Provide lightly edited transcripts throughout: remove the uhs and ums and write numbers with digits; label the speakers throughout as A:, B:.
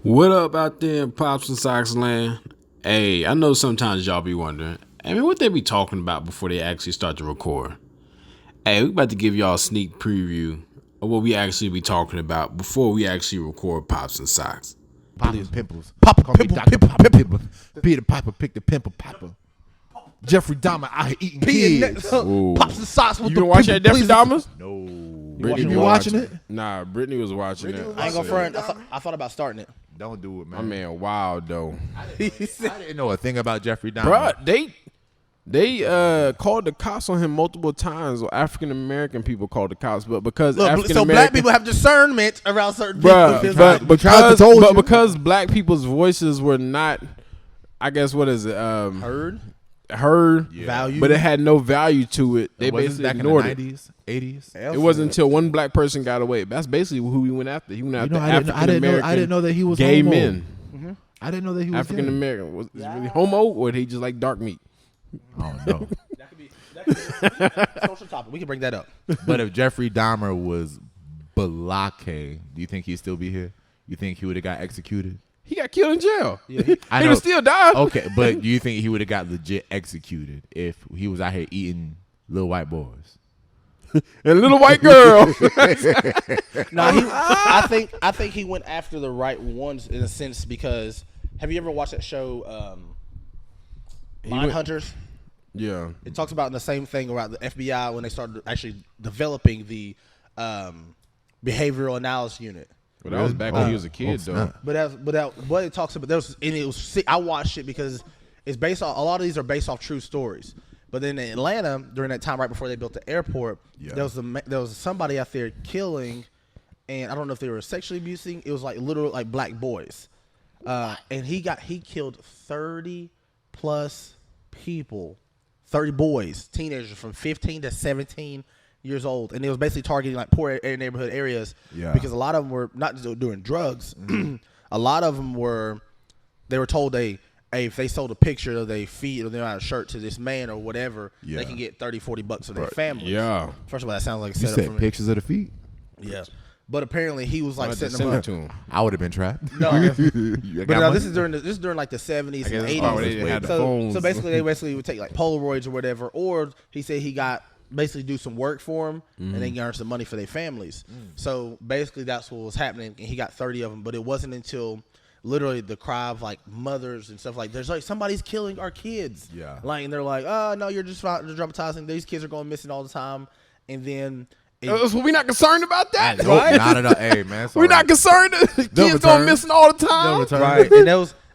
A: What up out there in Pops and Socks land? Hey, I know sometimes y'all be wondering, I mean, what they be talking about before they actually start to record? Hey, we about to give y'all a sneak preview of what we actually be talking about before we actually record Pops and Socks.
B: Papa pimples.
C: Papa
B: Call me
C: pimple,
B: Dr.
C: pimple,
B: Papa
C: pimple.
B: Peter Piper picked the pimple popper. Jeffrey Dahmer out here eating kids.
C: Pops and socks with
A: You
C: the
A: been watching that
C: pimple,
A: Jeffrey
C: please.
A: Dahmer?
B: No.
A: Brittany
B: You
A: was
B: been watching it?
A: Nah, Brittany was watching it.
C: I ain't gonna front. I thought about starting it.
B: Don't do it, man.
A: My man, wild though.
B: I didn't know a thing about Jeffrey Dahmer.
A: Bruh, they called the cops on him multiple times. Or African American people called the cops, but because
C: Look,
A: African
C: so
A: American
C: black people have discernment around certain
A: Bruh,
C: people.
A: but because black people's voices were not, I guess what is it? Heard,
B: Yeah.
C: Value.
A: but it had no value to it. They
B: Wasn't
A: basically
B: back in
A: ignored
B: the
A: it.
B: 90s, 80s.
A: It wasn't until one black person got away. That's basically who he went after. He went after African American.
B: I didn't know that he was
A: gay
B: homo.
A: men.
B: I didn't know that he was
A: African American was he really homo or did he just like dark meat?
B: I don't know.
C: That could be a social topic. We can bring that up.
B: But if Jeffrey Dahmer was Balake, do you think he'd still be here? You think he would have got executed?
A: He got killed in jail.
C: Yeah,
B: I
A: He
B: know.
A: was still died.
B: Okay, but do you think he would have got legit executed if he was out here eating little white boys?
A: And a little white girl.
C: No, I think he went after the right ones in a sense because have you ever watched that show Mindhunters?
A: Yeah.
C: It talks about the same thing about the FBI when they started actually developing the behavioral analysis unit.
A: But that was back when he was a kid, though.
C: What it talks about, I watched it because it's based on a lot of these are based off true stories. But then in Atlanta, during that time right before they built the airport, there was somebody out there killing, and I don't know if they were sexually abusing. It was like literal like black boys, and he killed 30 plus people, 30 boys, teenagers from 15 to 17 years old, and it was basically targeting like poor neighborhood areas because a lot of them were not just doing drugs. A lot of them were told if they sold a picture of their feet or they're on a shirt to this man or whatever, they can get $30-$40 for their family.
A: Yeah.
C: First of all, that sounds like a
B: You
C: setup for
B: said
C: me.
B: pictures of the feet?
C: Yeah. But apparently he was like setting them
A: Send it
C: up.
A: to him.
B: I would have been trapped.
C: No,
B: You
C: but
B: got
C: no,
B: money?
C: this is during like the 70s
A: I guess
C: and
A: that's why they
C: 80s.
A: didn't have the
C: So
A: phones.
C: basically they would take like Polaroids or whatever, or he said he got basically do some work for them and they earn some money for their families. So basically that's what was happening, and he got 30 of them. But it wasn't until literally the cry of like mothers and stuff like there's like somebody's killing our kids.
B: Yeah.
C: Like, and they're like, oh no, you're just dramatizing. These kids are going missing all the time, and then.
A: So we not concerned about that,
B: Nope,
A: right?
B: not at all. Hey, man.
A: We're not concerned that kids going missing all the time.
C: Right,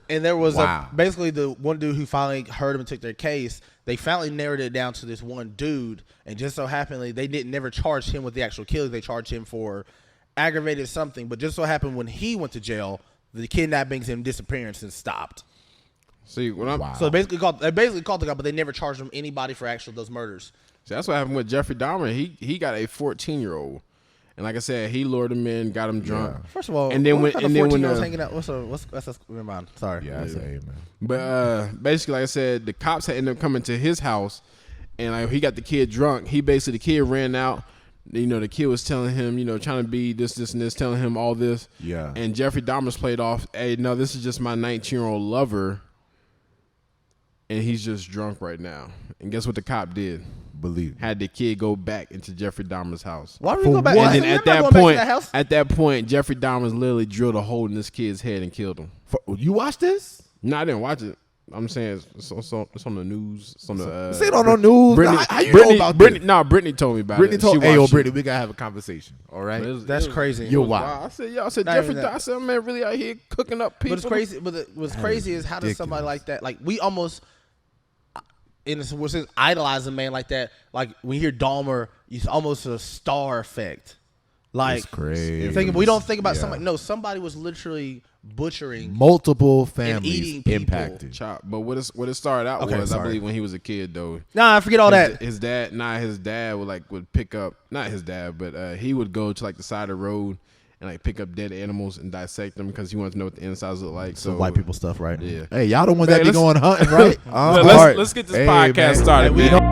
C: and there was
B: Wow.
C: basically the one dude who finally heard him and took their case. They finally narrowed it down to this one dude, and just so happened they didn't never charge him with the actual killing. They charged him for aggravated something, but just so happened when he went to jail, the kidnappings and disappearances stopped.
A: See, when I'm,
B: Wow.
C: So they basically called the guy, but they never charged him anybody for actual those murders.
A: See, that's what happened with Jeffrey Dahmer. He got a 14-year-old, and like I said, he lured him in, got him drunk.
C: First of all,
A: And then
C: what
A: when-
C: kind of
A: and then when
C: 14-year-olds
A: the-
C: hanging out? Never mind. Sorry.
B: Yeah, I say, hey, man.
A: But basically, like I said, the cops had ended up coming to his house, and like he got the kid drunk. The kid ran out. You know, the kid was telling him, you know, trying to be this, and this, telling him all this.
B: Yeah.
A: And Jeffrey Dahmer's played off, hey, no, this is just my 19-year-old lover, and he's just drunk right now. And guess what the cop did?
B: Believe.
A: Had the kid go back into Jeffrey Dahmer's house.
C: Why would we go back?
A: And then
C: We're
A: at
C: not
A: that
C: going back to
A: point,
C: that house.
A: Jeffrey Dahmer's literally drilled a hole in this kid's head and killed him.
B: You watch this?
A: No, I didn't watch it. I'm saying it's on the news. It's on the.
B: Say it on the news.
A: Brittany,
B: How you know about
A: Brittany,
B: this?
A: No, Brittany told me about
B: Brittany
A: it.
B: told,
A: She
B: hey, yo,
A: watched it.
B: Brittany, we got to have a conversation. All right?
A: But it was-
C: That's
A: it was-
C: crazy.
B: You're
A: it was
B: wild.
A: I said
C: Not
A: Jeffrey.
C: even that.
A: I said, man, really out here cooking up people.
C: But it's crazy. But what's crazy is how does somebody
B: ridiculous.
C: like that? Like we almost, in a sense, idolize a man like that. Like when you hear Dahmer, it's almost a star effect. Like
B: It's crazy.
C: we don't think about
B: Yeah.
C: somebody. No, somebody was literally butchering.
B: Multiple
C: eating
B: families
C: people.
B: impacted.
A: Chop. But what it started out
C: Okay,
A: was, I
C: sorry.
A: believe, when he was a kid though.
C: Nah, I forget all that.
A: His dad would pick up, not his dad, but he would go to like the side of the road and like pick up dead animals and dissect them because he wanted to know what the insides look like. So
C: white people stuff, right?
A: Yeah.
B: Hey, y'all the ones
A: Man,
B: that be
A: let's-
B: going hunting, right?
A: Let's get this podcast started,
B: Hey,
A: man.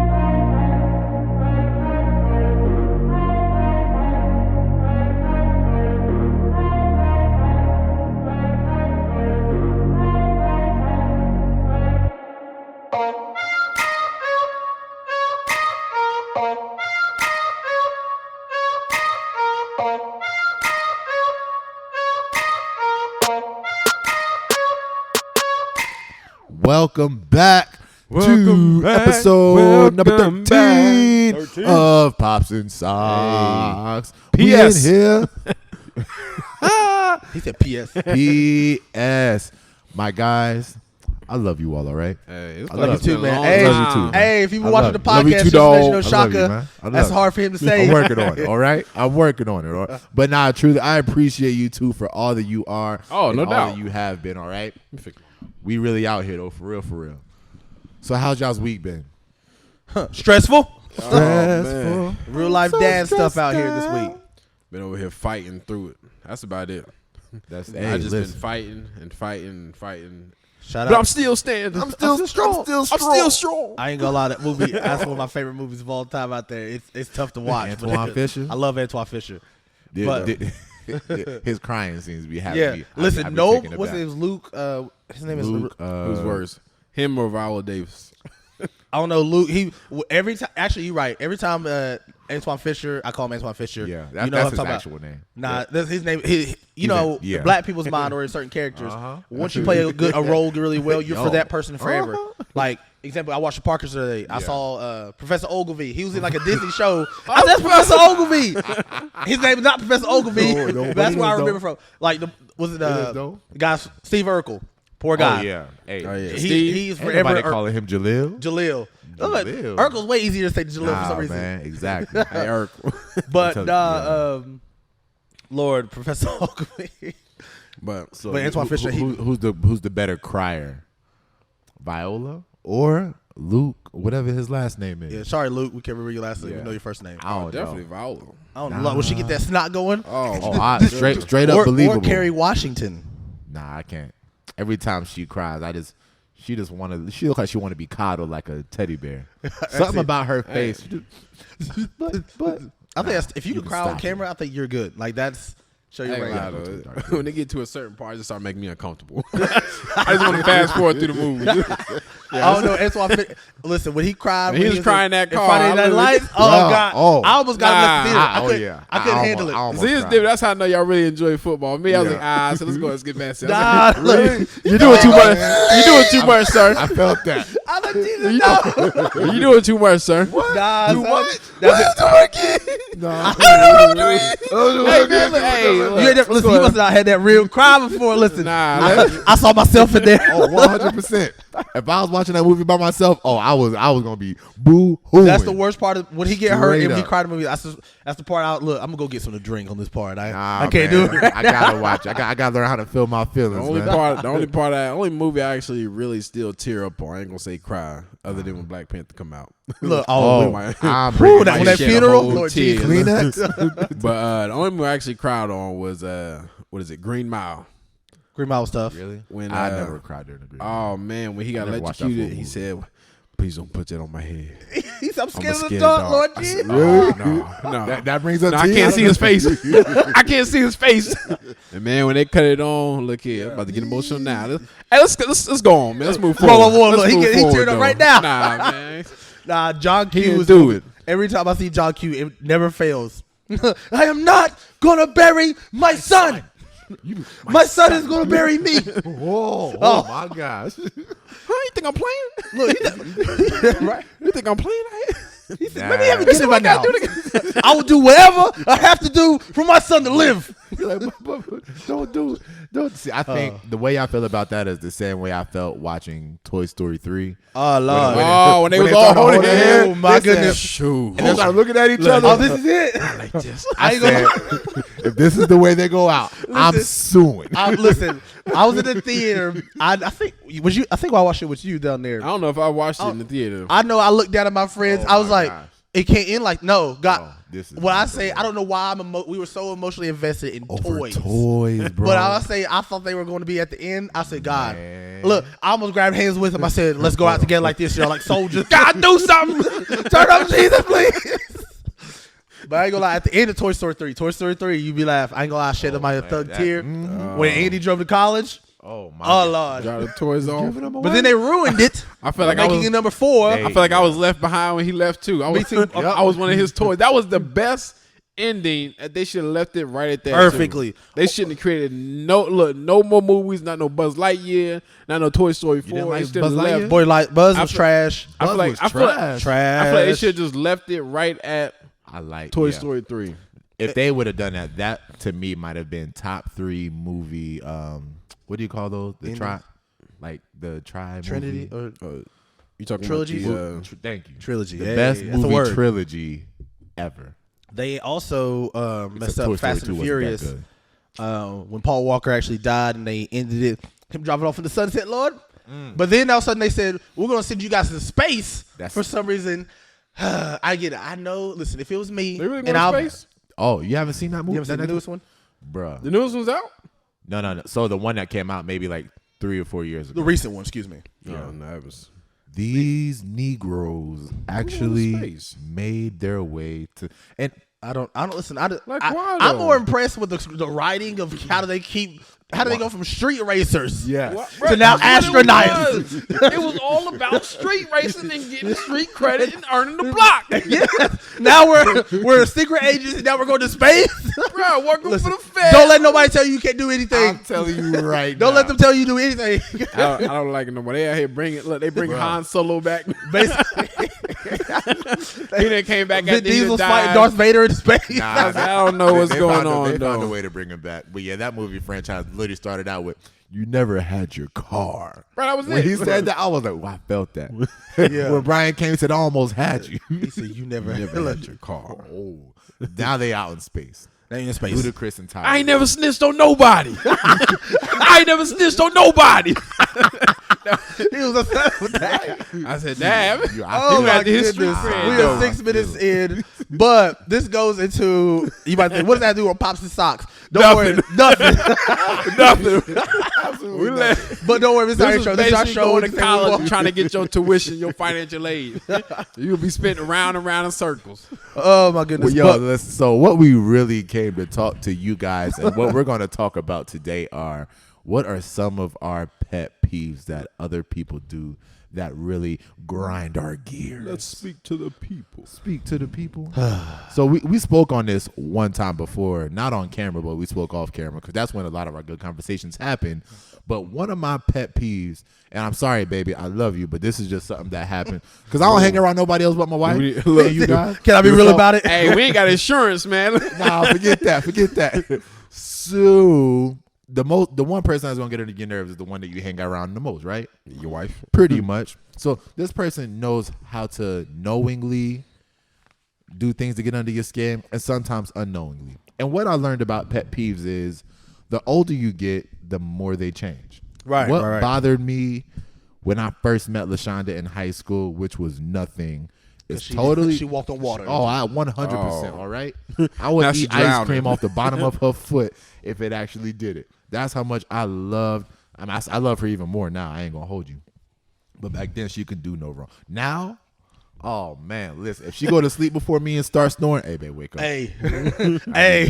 B: welcome back
A: Welcome
B: to
A: back.
B: episode number
A: Welcome
B: 13,
A: back. 13.
B: of Pops and Socks.
A: P.S.
B: We in here.
C: He said P.S.
B: P.S. My guys, I love you all right?
A: Hey,
C: I love you too, man.
B: I love you too, man.
C: Hey, if you been
B: I
C: watching
B: love
C: the
B: you. Love you
C: podcast,
B: too,
C: just to let you know,
B: dog. I love you,
C: Shaka,
B: man. I love
C: that's
B: you.
C: hard for him to say.
B: I'm working on it, all right? I'm working on it, all right? But nah, truly, I appreciate you too for all that you are.
A: Oh,
B: and
A: no
B: all
A: doubt.
B: that you have been, all right? We really out here, though, for real, for real. So how's y'all's week been?
C: Stressful?
B: Stressful.
C: Real life dad stuff out here this week.
A: Been over here fighting through it. That's about it.
B: That's
A: I just been fighting and fighting and fighting.
C: Shout
A: But
C: out.
A: I'm still standing.
C: I'm still strong.
A: I'm still strong.
C: I ain't gonna lie, that movie, that's one of my favorite movies of all time out there. It's tough to watch. but
B: Antoine Fisher?
C: I love Antoine Fisher. But-
B: His crying seems to be having
C: Yeah.
B: me.
C: Listen,
B: I've been
C: no,
B: taken
C: what's
B: aback.
C: his name? Luke. His name
B: Luke,
C: is.
A: Who's worse, him or Viola Davis?
C: I don't know, Luke. Every time. Actually, you're right. Every time Antoine Fisher, I call him Antoine Fisher.
B: Yeah,
C: you
B: that's
C: know what I'm
B: his
C: talking
B: actual
C: about.
B: name.
C: Nah,
B: Yeah.
C: that's his name.
B: He's
C: The
B: yeah.
C: black people's mind or in certain characters. Once you
B: Absolutely.
C: play a role really well, you're for
B: Yo.
C: that person forever. Like, example, I watched the Parkers today. I
B: Yeah.
C: saw Professor Ogilvy. He was in like a Disney show. I said, that's Professor Ogilvy. His name is not Professor Ogilvy.
B: No,
C: but
B: but
C: that's
B: it
C: where I
B: is
C: remember
B: though.
C: from. Like, was it the guy Steve Urkel? Poor guy.
B: Oh yeah. Hey,
A: Oh, yeah.
C: He's
B: ain't
C: forever
B: nobody calling him Jalil.
C: Jalil. Look,
B: Jalil.
C: Urkel's way easier to say than Jalil for
B: Nah,
C: some reason.
B: man, exactly.
A: Hey, Eric.
C: But
B: I'm telling
C: Lord, Professor Ogilvy.
A: But
B: So
C: But Antoine Fisher,
B: who's the better crier, Viola or Luke, whatever his last name is?
C: Yeah, sorry, Luke. We can't remember your last name.
B: Yeah.
C: We know your first name.
B: I don't
A: definitely
B: know.
A: Viola.
C: I don't know. Will she get that snot going?
B: Oh, straight up
C: Or
B: believable.
C: Kerry Washington.
B: Nah, I can't. Every time she cries, she just look like she want to be coddled like a teddy bear. Something about her face. But
C: I think if you
B: you
C: can
B: can
C: cry on
B: stop
C: camera, I think you're good. Like that's show
A: I
C: you
A: ain't
C: right
A: gonna
C: now.
A: lie, though. When they get to a certain part, it just start making me uncomfortable. I just want to fast forward through the movie.
C: I don't know. Antoine Fisher. Listen, when he cried,
A: When he was crying that
C: in
A: car,
C: Friday
A: I
C: Night
A: really-
C: Lights. Oh
B: Wow.
C: God!
B: Oh.
C: I almost got left the theater. I couldn't handle it.
B: almost
A: See, it's
B: cried.
A: different. That's how I know y'all really enjoy football. Me, I was
B: Yeah.
A: like, so let's get past it.
C: Nah, look,
A: You're doing too much. You're doing too much, sir.
B: I felt that.
C: I like Jesus. No,
A: You're doing too much, sir.
C: nah,
B: You
C: son.
B: what? No.
A: Hey, man, look, hey, look.
C: You ain't never, listen, you must not had that real cry before. Listen,
A: Nah,
C: I saw myself in there.
B: Oh, 100%. If I was watching that movie by myself, I was gonna be boo-hooing.
C: That's the worst part of when he get hurt
B: Straight
C: and when he
B: up.
C: cried in the movie. That's the part. Look, I'm gonna go get some to drink on this part.
B: Nah,
C: I can't
B: man.
C: do it. Right
B: I gotta watch. I gotta learn how to feel my
A: The
B: feelings,
A: only
B: man.
A: only movie I actually really still tear up on. I ain't gonna say cry, other than when Black Panther come out.
C: Look,
B: Oh,
A: my-
B: I'm
C: Whew,
B: bringing
C: that,
B: my
C: when that
B: shit
C: funeral,
B: home.
C: Lord
A: tears.
C: Jesus.
B: Kleenex.
A: But the only movie I actually cried on was what is it, Green Mile?
C: Green Mile stuff.
B: Really?
A: When
B: I never cried during the Green.
A: Oh man, when he got
B: never watched that
A: electrocuted,
B: full
A: he
B: movie.
A: said, "Please don't put that on my head."
C: He's I'm
A: I'm
C: scared of the
A: scared
C: dark,
A: dog.
C: Lord
A: I
C: Jesus.
A: said, "Oh, no.
B: That brings up.
A: No, I
B: tears.
A: can't see his face. I can't see his face. And man, when they cut it on, look here, I'm about to get emotional now. Let's go on, man. Let's move forward.
C: Whoa,
A: Let's
C: look,
A: move
C: he
A: forward,
C: teared up
A: though.
C: right now.
A: Nah, man.
C: Nah, John Q
A: didn't
C: is
A: do it.
C: Every time I see John Q, it never fails. I am not gonna bury my son. My son is gonna bury me.
B: Whoa!
C: Oh.
B: Oh my gosh!
A: Huh, you think I'm playing?
C: Look,
A: Right? You think I'm playing?
C: he said, "Let me have a kid right now. I will do whatever I have to do for my son to live."
B: Like, don't see. I think the way I feel about that is the same way I felt watching Toy Story 3.
C: Oh Lord!
A: Oh, when they was
B: they
A: all
B: started
A: holding
B: holding
A: hands.
C: Oh my goodness!
A: Shoot.
B: And they started looking at each other.
C: Oh, this is it.
A: Like this.
B: I said, if this is the way they go out, I'm suing.
C: Listen, I was in the theater. I think I think I watched it with you down there.
A: I don't know if I watched it in the theater.
C: I know. I looked down at my friends.
B: Oh
C: I was
B: my
C: like,
B: gosh.
C: it can't end like no. God,
B: Oh, this is
C: when I
B: not
C: say
B: the
C: I don't know why we were so emotionally invested in
B: Over
C: toys.
B: toys, bro.
C: But I say I thought they were going to be at the end. I said, God,
B: Man.
C: look, I almost grabbed hands with him. I said, let's go out together like this, y'all, like soldiers. God, do something. Turn up Jesus, please. But I ain't gonna lie. At the end of Toy Story 3, you be laughing. I ain't gonna lie. I shed my thug tear when Andy drove to college.
B: Oh my!
C: Oh Lord.
A: Got the toys off.
C: But then they ruined it.
A: I feel like I
C: making
A: was
C: it number 4.
B: Hey.
A: I feel like I was left behind when he left too. I was,
C: too.
A: I was one of his toys. That was the best ending. They should have left it right at that.
C: Perfectly.
A: Too. They shouldn't have created no more movies. Not no Buzz Lightyear. Not no Toy Story 4.
B: didn't like
A: They should
B: Buzz
A: have left.
B: Lightyear?
C: Boy, like Buzz was trash.
A: I feel like
C: Trash.
A: they should have just left it right at
B: I like
A: Toy Story 3.
B: If they would have done that to me might have been top 3 movie. What do you call those? The tri, like the tri
C: Trinity
B: movie?
C: or
A: You talking
C: trilogy?
A: about
B: Thank you.
C: trilogy.
B: The
C: Hey,
B: best
C: that's a
B: movie
C: word.
B: trilogy ever.
C: They also messed
B: Toy
C: up
B: Story
C: Fast
B: 2
C: and
B: wasn't that
C: Furious
B: good.
C: when Paul Walker actually died, and they ended it him driving off in the sunset, Lord. But then all of a sudden they said we're gonna send you guys to space for some reason. I get it. I know. Listen, if it was me,
A: They really
C: and
A: going to
C: I'll
A: space?
B: Oh, you haven't seen that movie?
C: you ever seen the newest one?
B: Bruh.
A: The newest one's out?
B: No. So the one that came out maybe like 3 or 4 years ago.
C: The recent one, excuse me.
A: No, it was.
B: These Negroes actually
A: space?
B: made their way to, and
C: I don't listen.
A: Like, why,
C: I'm
A: though?
C: more impressed with the writing of how do they go from street racers
B: yes,
C: to now astronauts.
A: It was all about street racing and getting street credit and earning the block.
C: Yes. Now we're secret agents, and now we're going to space.
A: Bro, working
C: Listen,
A: for the Fed.
C: don't let nobody tell you can't do anything.
B: I'm telling you right
C: Don't
B: now.
C: let them tell you do anything.
A: I don't like it no more. They out here bringing. Look, they bring Han Solo back.
C: Basically,
A: He done came back
C: Vin
A: after he
C: Diesel's
A: died.
C: fighting Darth Vader in space.
B: Nah,
A: I don't know what's
B: they
A: going
B: found
A: on,
B: They found a
A: though.
B: way to bring him back. But yeah, that movie franchise literally started out with, "You never had your car."
A: Bro, that was
B: When
A: it.
B: he said that, I was like, "Wow, I felt that."
C: Yeah.
B: When Brian came and said, "I almost had you."
C: He said, "You never had your car."
B: Oh, now they out in space.
C: They in space.
B: Ludacris and Tyler.
A: I ain't never snitched on nobody. I ain't never snitched on nobody.
C: He was upset with that.
A: I said, damn.
C: Oh
A: You
C: my
A: got the history
C: goodness.
A: cred,
C: We
A: though.
C: are 6 minutes in, but this goes into you might think, what does that do on Pops and Socks? Don't worry, nothing.
A: Nothing. We let,
C: But don't worry, this is our
A: this
C: show.
A: is
C: This is our
A: basically
C: show.
A: going to
C: Anything we
A: college
C: want.
A: and trying to get your tuition, your financial aid. You'll be spinning around and around in circles.
C: Oh my goodness.
B: Well, yo,
C: But-
B: listen, so what we really came to talk to you guys and what we're going to talk about today are what are some of our pet peeves that other people do that really grind our gears.
A: speak to the people.
B: Speak to the people. So we spoke on this one time before, not on camera, but we spoke off camera because that's when a lot of our good conversations happen. But one of my pet peeves, and I'm sorry, baby, I love you, but this is just something that happened because I don't hang around nobody else but my wife.
A: Look,
B: Hey, you guys,
C: Can I be real about it?
A: Hey, we ain't got insurance, man.
B: Nah, forget that. Forget that. So the one person that's gonna get under your nerves is the one that you hang around the most, right?
A: Your wife.
B: Pretty much. So this person knows how to knowingly do things to get under your skin and sometimes unknowingly. And what I learned about pet peeves is the older you get, the more they change.
C: Right,
B: What
C: right.
B: bothered me when I first met LaShonda in high school, which was nothing, is totally
C: She walked on water.
B: Oh, I 100%. All right, I
A: Now
B: would
A: she
B: eat ice
A: drowning.
B: cream off the bottom of her foot if it actually did it. That's how much I loved. I love her even more now. I ain't gonna hold you, but back then she could do no wrong. Now, oh man, listen. If she go to sleep before me and start snoring, hey babe, wake up.
C: Hey,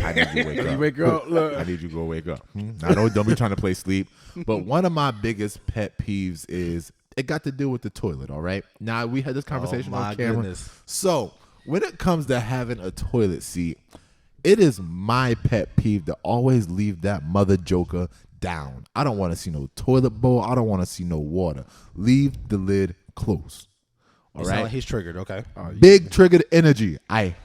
B: I need you to wake up.
A: You wake her up, look.
B: I need you to go wake up. I don't be trying to play sleep. But one of my biggest pet peeves is it got to do with the toilet. All right. Now we had this conversation
C: my
B: on camera.
C: goodness.
B: So when it comes to having a toilet seat, it is my pet peeve to always leave that mother joker down. I don't want to see no toilet bowl. I don't want to see no water. Leave the lid closed. All
C: Sound
B: right.
C: like he's triggered. Okay.
B: Big triggered energy. I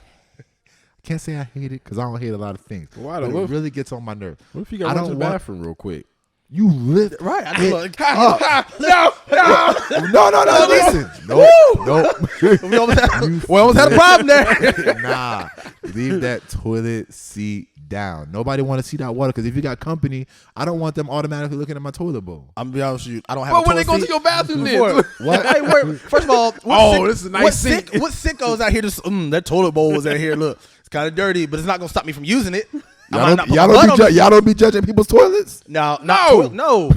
B: can't say I hate it because I don't hate a lot of things.
A: Why
B: But
A: though?
B: it really gets on my nerves.
A: What if you
B: I
A: got to the
B: don't want-
A: bathroom real quick?
B: You lift
C: Right. I
B: it
C: look.
B: up.
A: No.
B: No. Listen. Nope.
C: We almost had a problem there.
B: Nah. Leave that toilet seat down. Nobody want to see that water because if you got company, I don't want them automatically looking at my toilet bowl.
C: I'm gonna be honest with you. I don't have.
A: But
C: a
A: when they
C: toilet
A: go to
C: seat.
A: your bathroom
C: Before-
A: then?
B: What?
C: Hey, wait, first of all,
A: This is a nice
C: what
A: sink.
C: What sickos out here? Just that toilet bowl was out here. Look, it's kind of dirty, but it's not gonna stop me from using it.
B: Y'all don't be judging people's toilets?
C: No,
B: Oh,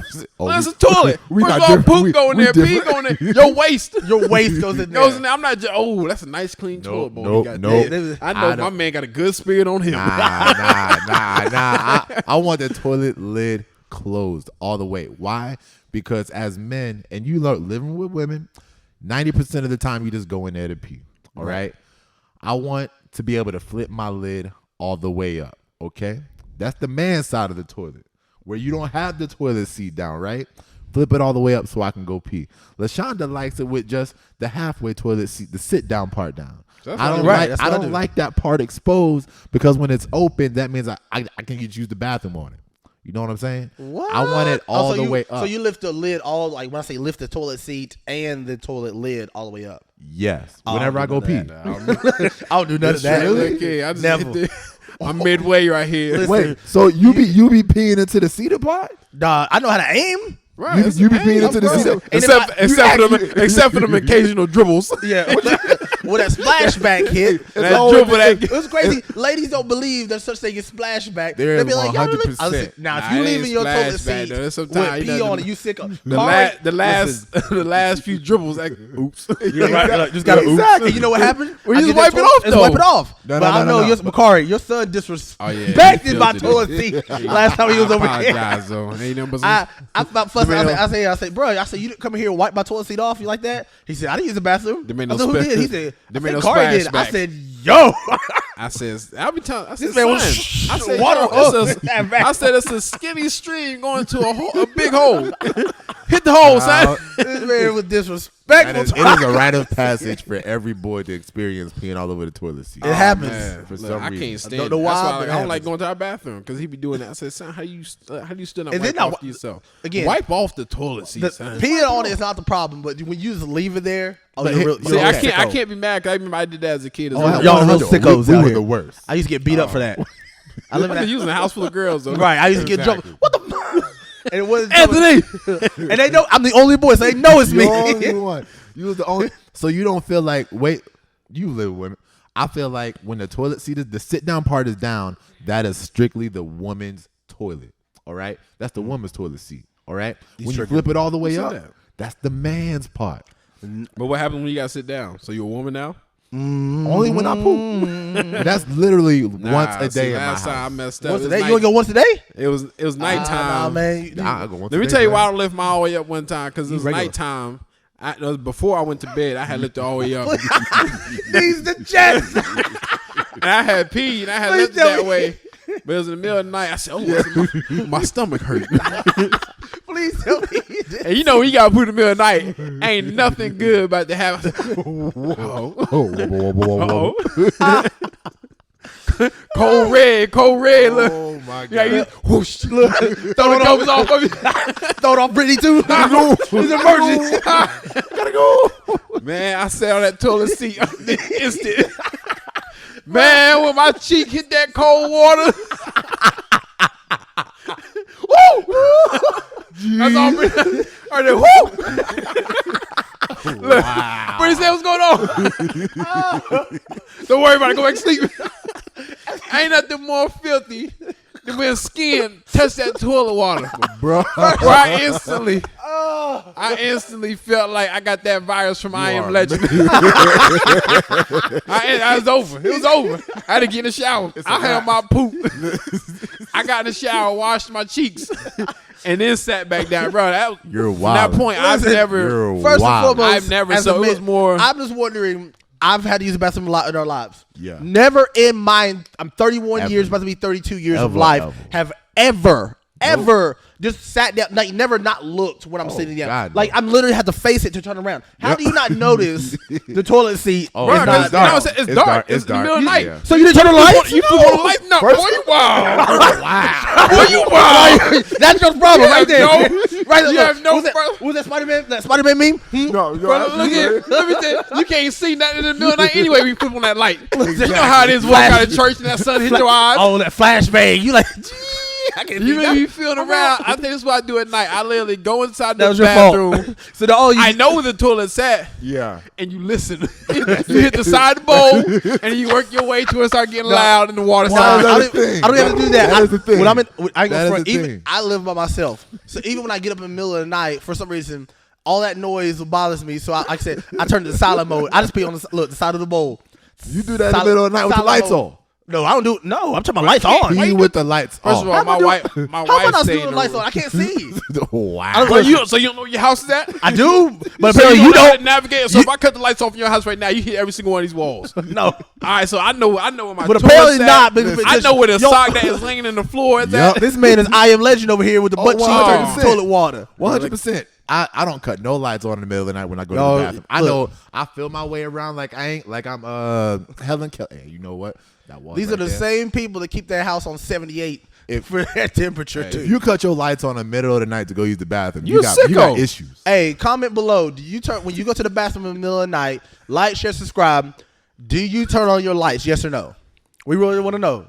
A: That's a toilet.
B: we
A: First
B: not
A: of all,
B: different.
A: poop go in
B: We
A: there, pee
B: different.
A: go in there. Your waist
C: Your waist goes in there.
A: goes in there. I'm not. That's a nice clean toilet bowl.
B: nope,
A: you got
B: nope.
A: there. I
B: I
A: know my
B: don't-
A: man got a good spirit on him.
B: Nah. I want the toilet lid closed all the way. Why? Because as men, and you learn living with women, 90% of the time you just go in there to pee. All right. I want to be able to flip my lid all the way up. Okay, that's the man's side of the toilet where you don't have the toilet seat down, right? Flip it all the way up so I can go pee. LaShonda likes it with just the halfway toilet seat, the sit down part down. I don't like that part exposed because when it's open, that means I can use the bathroom on it. You know what I'm saying?
C: What?
B: I want it all the way up.
C: So you lift the lid all, like when I say lift the toilet seat and the toilet lid all the way up.
B: Yes. Whenever I go pee.
C: I don't do none of that.
A: Okay, I just
C: Never.
A: I'm midway right here.
C: Listen.
B: Wait, so you be peeing into the seater part?
C: Dog, I know how to aim.
A: Right,
B: You be peeing into the seater.
A: Except for them occasional dribbles.
C: Yeah, when that splashback hit,
A: That
C: it was crazy. Ladies don't believe there's such thing as splashback.
B: There
C: They
B: is
C: be like,
B: 100%.
C: now if you leave in your toilet seat with pee on it, you sick of
A: the last few dribbles. Oops.
C: You're right. Like, just gotta
B: Exactly.
C: And you know what happened?
A: Well,
C: I
A: you
C: get
A: just wipe
C: that
A: it off,
C: Just
A: though.
C: wipe it off.
B: No,
C: But I know Makari, your son disrespected my toilet seat last time he was over here.
A: Apologize, though. Ain't nothing but
C: I about fussing. I said, bro, you didn't come here and wipe my toilet seat off. You like that? He said, I didn't use the bathroom.
A: There
C: I
A: made no
C: said, who
A: splash-
C: did? He said,
A: there made no
C: Corey did.
A: splash
C: I
A: back.
C: said, yo.
A: I said, I'll be telling. I said,
C: This man was
A: son, I said,
C: water
A: yo,
C: hose.
A: I said, it's a skinny stream going to a big hole. Hit the hole, son.
C: This man was
B: It
C: disrespectful.
B: is a rite of passage for every boy to experience peeing all over the toilet seat.
C: It happens.
A: Man,
B: For
A: look,
B: some
A: I
B: reason.
A: can't stand
C: Don't know
A: it.
C: why,
A: That's why
C: but it
A: I don't like
C: happens.
A: going to our bathroom because he be doing that. I said, son, how you still not
C: And
A: wipe
C: then
A: off yourself?
C: again,
A: Wipe off the toilet seat, son.
C: Peeing on it is not the problem, but when you just leave it there,
A: See, I can't be mad because I remember I did that as a kid. As well.
C: Y'all real sickos
B: We
C: out
B: were
C: here.
B: the worst.
C: I used to get beat up for that. I live in
A: I
C: that.
A: was using a house full of girls, though.
C: Right, I used to get
B: Exactly.
C: jumped. What the? And it wasn't
A: Anthony.
C: and they know I'm the only boy, so they know it's
B: You
C: me.
B: the only one. You was the only. So you don't feel like you live with women. I feel like when the toilet seat is the sit down part is down, that is strictly the woman's toilet. All right, that's the woman's toilet seat. All right, when you flip it all the way
A: Who
B: up,
A: said that?
B: that's the man's part.
A: But what happens when you gotta sit down? So you're a woman now?
B: Only when I poop. That's literally once a day in my
A: last
B: house.
A: time I messed up.
C: Once
A: it
C: a
A: was
C: day? You only go once a day?
A: It was nighttime.
C: Nah, man.
B: I go once
A: Let
B: a
A: me
B: day,
A: tell you
B: man.
A: why I lift my all the way up one time because it was
C: regular.
A: nighttime. It was before I went to bed. I had lifted all the way up,
C: These the chest.
A: and I had peed. And I had
C: Please
A: lifted
C: tell
A: that
C: me.
A: way. But it was in the middle of the night. I said, "Oh, my stomach hurt."
C: Please tell me.
A: And you know, when you got to put in the middle of the night, ain't nothing good about to happen.
B: Whoa.
A: Cold red. Look.
B: Oh my god.
A: Yeah, you whoosh. Look, throw the covers off of you.
C: Throw it off Brittany too. It's emergency.
A: Gotta go. Man, I sat on that toilet seat instant. Man, when my cheek hit that cold water. Woo! That's all Brittany. Or then, whoo! Look, Brittany said, what's going on? Don't worry about it. Go back to sleep. Ain't nothing more filthy than when skin touch that toilet water.
B: Bro.
A: Where I instantly felt like I got that virus from I Am Legend. I was over. It was over. I had to get in the shower. I had my poop. I got in the shower, washed my cheeks, and then sat back down. Bro,
B: You're
A: from
B: wild.
A: that point, I've never.
C: First and
B: wild.
C: foremost,
A: I've never.
C: as
A: So
C: a
A: it
C: man,
A: was more.
C: I'm just wondering. I've had to use the bathroom a lot in our lives.
B: Yeah.
C: Never in my, I'm 31
B: Ever.
C: years, about to be 32 years of
B: Ever,
C: life,
B: ever.
C: have ever just sat down, like never not looked when I'm sitting down.
B: God,
C: like
B: no.
C: I'm literally have to face it to turn around. How do you not notice the toilet seat?
B: Oh,
C: is
B: it's
C: not
B: dark.
A: No, it's dark. It's the middle of the night.
B: Yeah.
C: So you didn't turn on the lights?
A: You put on the light? No, boy, you wild. Boy, you wild.
C: That's your problem
A: You
C: right
A: have
C: there.
A: no-
C: right there.
A: you have no
C: What was that,
A: problem.
C: what was that Spider-Man? That Spider-Man meme?
B: No,
A: Brother, look at let me tell you, you can't see nothing in the middle of the night anyway when you flip on that light. You know how it is walking out of church and that sun hit your eyes.
C: Oh, that flashbang. You like, I can't
A: You
C: see
A: may be
C: nothing.
A: feeling around. I think that's what I do at night. I literally go inside
C: That
A: the
C: was your
A: bathroom.
C: fault. So the all you
A: I know where the toilet's at,
B: Yeah.
A: and you listen. You hit the side of the bowl, and you work your way to it, start getting loud, and the water
C: Nah,
A: starts.
B: That
C: I
B: is
C: don't,
B: the thing.
C: I don't have to do that.
B: That is the thing.
C: When I'm in, I ain't
B: That
C: gonna
B: is
C: front.
B: the
C: Even
B: thing.
C: I live by myself, so even when I get up in the middle of the night, for some reason, all that noise bothers me. So like I said, I turn to silent mode. I just be on the side of the bowl.
B: You do that in the middle of the night with the
C: Silent
B: lights
C: mode.
B: on.
C: No, I don't do. No, I'm turning my lights on.
B: Be with the lights
A: First
B: on.
A: of all, my
C: How am I
A: wife
C: not
A: stayed
C: doing
A: in
C: the lights
A: the
C: on? I can't see.
B: Wow.
A: So you don't know where your house is at?
C: I do, but
A: So
C: apparently you
A: know how to
C: don't.
A: navigate. So if I cut the lights off in your house right now, you hit every single one of these walls.
C: No,
A: All right, so I know where my
C: but
A: toilet's
C: apparently
A: at.
C: not.
A: I know where the sock that is laying in the floor is at.
C: This man is I Am Legend over here with the butt cheeks
B: wow.
C: and toilet water.
B: 100%. I don't cut no lights on in the middle of the night when I go to the bathroom. I know I feel my way around like I'm Helen Keller. Hey, you know what? That was
C: These are the same people that keep their house on 78 for that temperature too.
B: If you cut your lights on in the middle of the night to go use the bathroom,
A: You
B: you got issues.
C: Hey, comment below. Do you turn when you go to the bathroom in the middle of the night? Like, share, subscribe. Do you turn on your lights? Yes or no? We really want to know.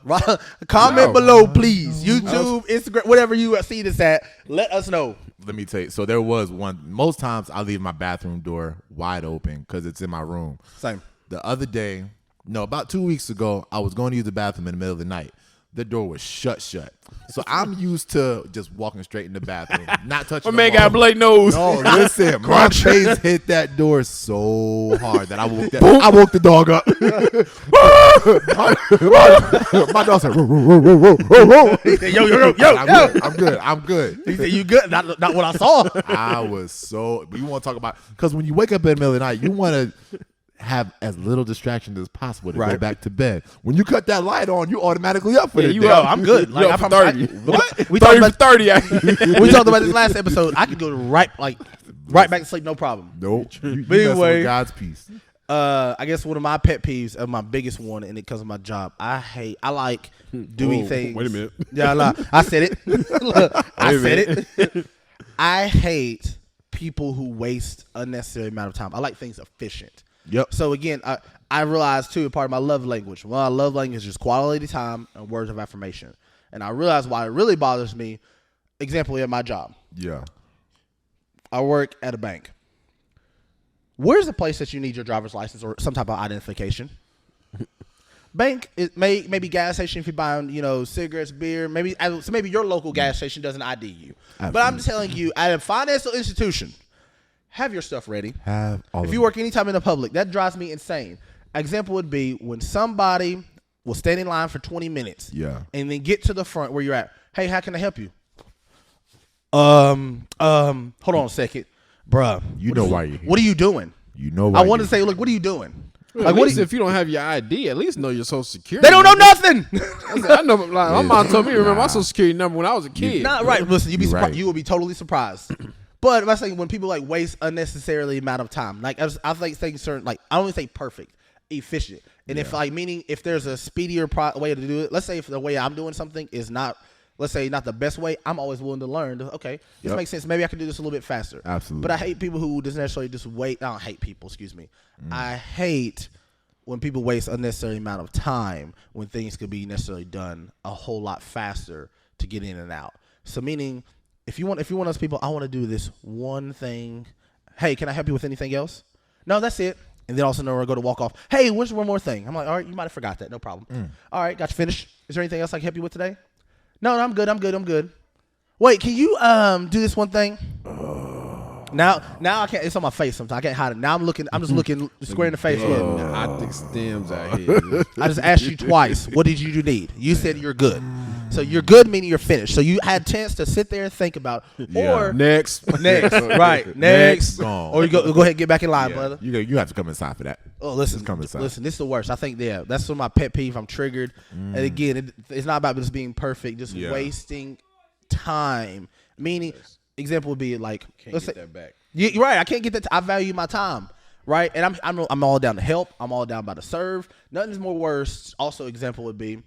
C: Comment below, please. YouTube, Instagram, whatever you see this at. Let us know.
B: Let me tell you. So there was one. Most times I leave my bathroom door wide open because it's in my room.
C: Same.
B: The other day, about 2 weeks ago, I was going to use the bathroom in the middle of the night. The door was shut. So I'm used to just walking straight in the bathroom, not touching.
A: My man got a bloody nose.
B: No, listen, my face hit that door so hard that I woke the dog up. my dog said, yo. I'm good.
C: He said, you good? Not what I saw.
B: I was so. You want to talk about because when you wake up in the middle of the night, you want to have as little distraction as possible to go back to bed. When you cut that light on, you automatically up for the day.
C: I'm good.
A: Like, I'm 30.
C: What?
A: We 30 for 30.
C: We talked about this last episode. I could go right back to sleep, no problem.
B: Nope. You
C: But anyway,
B: messing with God's peace.
C: I guess one of my pet peeves, my biggest one, and it comes of my job. I like doing things.
A: Wait a minute.
C: Yeah, no, I said it. I said it. I hate people who waste unnecessary amount of time. I like things efficient.
B: Yep.
C: So again, I realized too, part of my love language. Well, my love language is quality time and words of affirmation. And I realized why it really bothers me. Example, at my job.
B: Yeah.
C: I work at a bank. Where's the place that you need your driver's license or some type of identification? Bank, it maybe gas station if you're buying, cigarettes, beer. Maybe your local gas station doesn't ID you. Absolutely. But I'm telling you, at a financial institution, have your stuff ready. If you work anytime in the public, that drives me insane. Example would be when somebody will stand in line for 20 minutes.
B: Yeah.
C: And then get to the front where you're at. Hey, how can I help you? Hold on a second. Bruh.
B: You know why you're here.
C: What are you doing?
B: You know why.
C: I want to say, look, what are you doing?
A: Well, like, if you don't have your ID, at least know your social security.
C: They don't know nothing.
A: I know. Like, my mom told me to remember my social security number when I was a kid.
C: Not right. Listen, you'd be surprised.
B: Right.
C: You will be totally surprised. But I'm saying when people waste unnecessarily amount of time, I think things certain I don't even say perfect, efficient, and meaning if there's a speedier way to do it. Let's say if the way I'm doing something is not, let's say not the best way, I'm always willing to learn. Okay, this makes sense. Maybe I can do this a little bit faster.
B: Absolutely.
C: But I hate people who just necessarily just wait. I don't hate people. Excuse me. I hate when people waste unnecessary amount of time when things could be necessarily done a whole lot faster to get in and out. So meaning. If you want those people, I want to do this one thing. Hey, can I help you with anything else? No, that's it. And then all of a sudden we're going to walk off. Hey, where's one more thing? I'm like, all right, you might have forgot that. No problem. All right, got you finished. Is there anything else I can help you with today? No, I'm good. Wait, can you do this one thing? Now I can't. It's on my face sometimes. I can't hide it. Now I'm just looking square in the face. Look.
A: Optic stems out here.
C: I just asked you twice. What did you need? You said you're good. So you're good meaning you're finished. So you had a chance to sit there and think about. Or
A: next,
C: right? Next. Or you go ahead and get back in line, brother.
B: You have to come inside for that.
C: Oh, listen, this is the worst. I think that's one of my pet peeve. I'm triggered. And again, it's not about just being perfect, just wasting time. Meaning, example would be let's say that back. You're right. I can't get that. I value my time. Right, and I'm all down to help. I'm all down by to serve. Nothing's more worse. Also, example would be,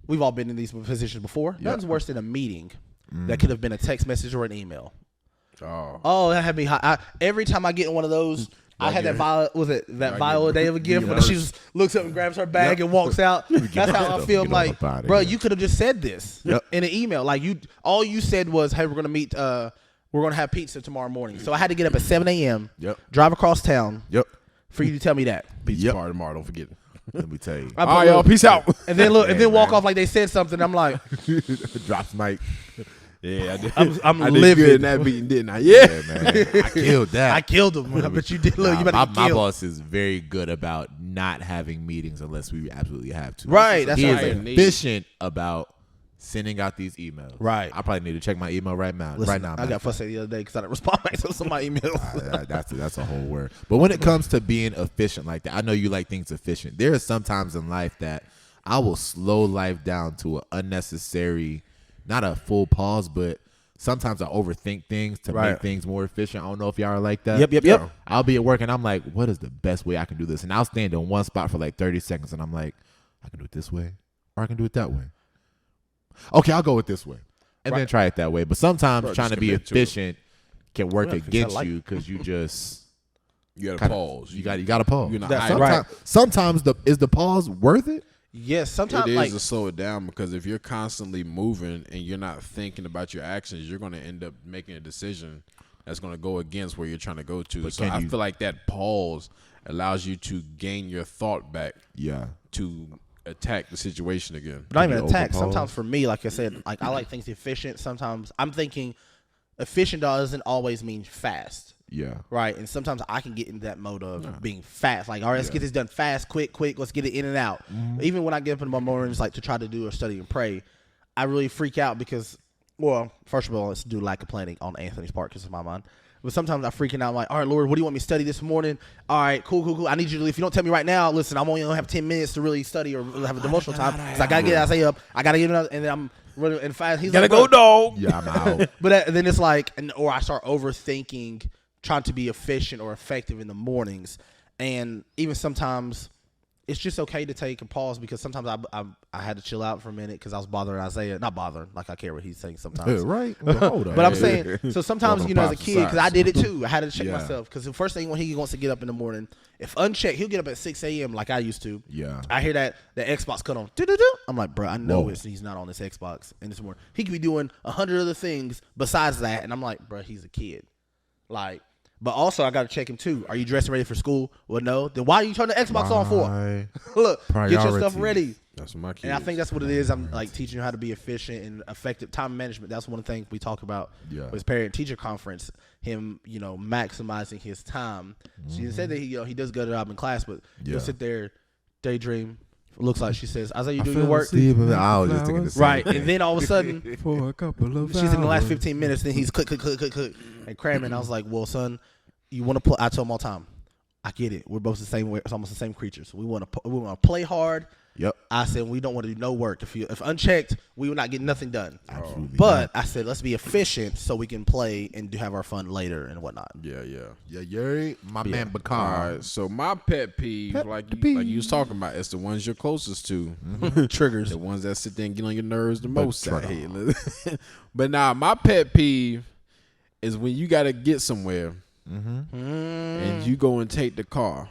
C: we've all been in these positions before. Nothing's worse than a meeting that could have been a text message or an email. Oh, that had me hot. Every time I get in one of those, I had that Viola day of a gift when she just looks up and grabs her bag and walks out. That's how I feel. I'm like, bro, you could have just said this in an email. All you said was, hey, we're gonna meet. We're going to have pizza tomorrow morning. So I had to get up at 7 a.m., drive across town for you to tell me that.
A: Pizza party tomorrow, don't forget.
B: Let me tell you.
A: All right, y'all, peace out.
C: And then look, and then walk off like they said something. I'm like.
B: Drops mic.
A: Yeah, I did.
C: I'm
A: I
C: living.
A: did good in that beating, didn't I? Yeah,
B: man. I killed that.
C: I killed him. I bet you did. Look, you better get
B: my
C: killed.
B: boss is very good about not having meetings unless we absolutely have to.
C: Right. That's
B: he
C: what
B: is
C: I'm saying.
B: efficient about sending out these emails.
C: Right.
B: I probably need to check my email right now.
C: Listen, I got frustrated the other day because I didn't respond back to some of my emails.
B: That's a whole word. But when it comes to being efficient like that, I know you like things efficient. There are some times in life that I will slow life down to an unnecessary, not a full pause, but sometimes I overthink things to make things more efficient. I don't know if y'all are like that.
C: Yep.
B: I'll be at work and I'm like, what is the best way I can do this? And I'll stand in one spot for like 30 seconds and I'm like, I can do it this way or I can do it that way. Okay, I'll go with this way. And then try it that way. But sometimes trying to be efficient can work against you because you just
A: you gotta pause.
B: You gotta pause.
A: You're not
B: sometimes is the pause worth it?
C: Yes, sometimes
A: it is to slow it down because if you're constantly moving and you're not thinking about your actions, you're going to end up making a decision that's going to go against where you're trying to go to. But so I feel like that pause allows you to gain your thought back.
B: Yeah.
A: To attack the situation again.
C: But not even attack. Sometimes for me, like I said, like I like things efficient. Sometimes I'm thinking efficient doesn't always mean fast.
B: Yeah.
C: Right. And sometimes I can get into that mode of being fast. Like, all right, let's get this done fast, quick. Let's get it in and out. Mm-hmm. Even when I get up in my mornings, like to try to do or study and pray, I really freak out because, well, first of all, let's do lack of planning on Anthony's part because of my mind. But sometimes I'm freaking out. I'm like, all right, Lord, what do you want me to study this morning? All right, cool. I need you to, if you don't tell me right now, listen, I'm only going to have 10 minutes to really study or have a devotional time. So I got to get Isaiah up. I got to get it up. And then I'm running and fast. He's
A: gotta
C: like,
A: go, dog.
B: Yeah, I'm out.
C: But then it's like, or I start overthinking trying to be efficient or effective in the mornings. And even sometimes it's just okay to take a pause because sometimes I had to chill out for a minute because I was bothering Isaiah. Not bothering, like I care what he's saying sometimes.
B: Right. Well, hold on.
C: But I'm saying, so sometimes, as a kid, because I did it too. I had to check myself because the first thing when he wants to get up in the morning, if unchecked, he'll get up at 6 a.m. like I used to.
B: Yeah.
C: I hear that the Xbox cut on. Doo-doo-doo. I'm like, bro, I know he's not on this Xbox in this morning. He could be doing 100 other things besides that. And I'm like, bro, he's a kid. Like, but also, I got to check him, too. Are you dressed and ready for school? Well, no. Then why are you turning the Xbox on for? Look, get your stuff ready.
A: That's my kid.
C: And I think that's what it is. I'm like teaching you how to be efficient and effective time management. That's one thing we talk about with his parent-teacher conference, him, maximizing his time. She said that he does a good job in class, but he'll sit there, daydream. Looks like she says, Isaiah, you doing your work?
B: I was just thinking the same
C: right. And then all of a sudden,
A: for a couple of
C: she's in the last 15 minutes, then he's click, and cramming. I was like, well, son, you want to play? I tell him all the time, I get it. We're both the same way. It's almost the same creatures. We want to play hard.
B: Yep.
C: I said we don't want to do no work. If unchecked, we will not get nothing done.
B: Absolutely.
C: But I said let's be efficient so we can play and have our fun later and whatnot.
A: Yeah.
B: My man Bakar.
A: All right, so my pet peeve, like you was talking about, it's the ones you're closest to.
C: Triggers.
A: The ones that sit there and get on your nerves the most out here. But now my pet peeve is when you got to get somewhere and you go and take the car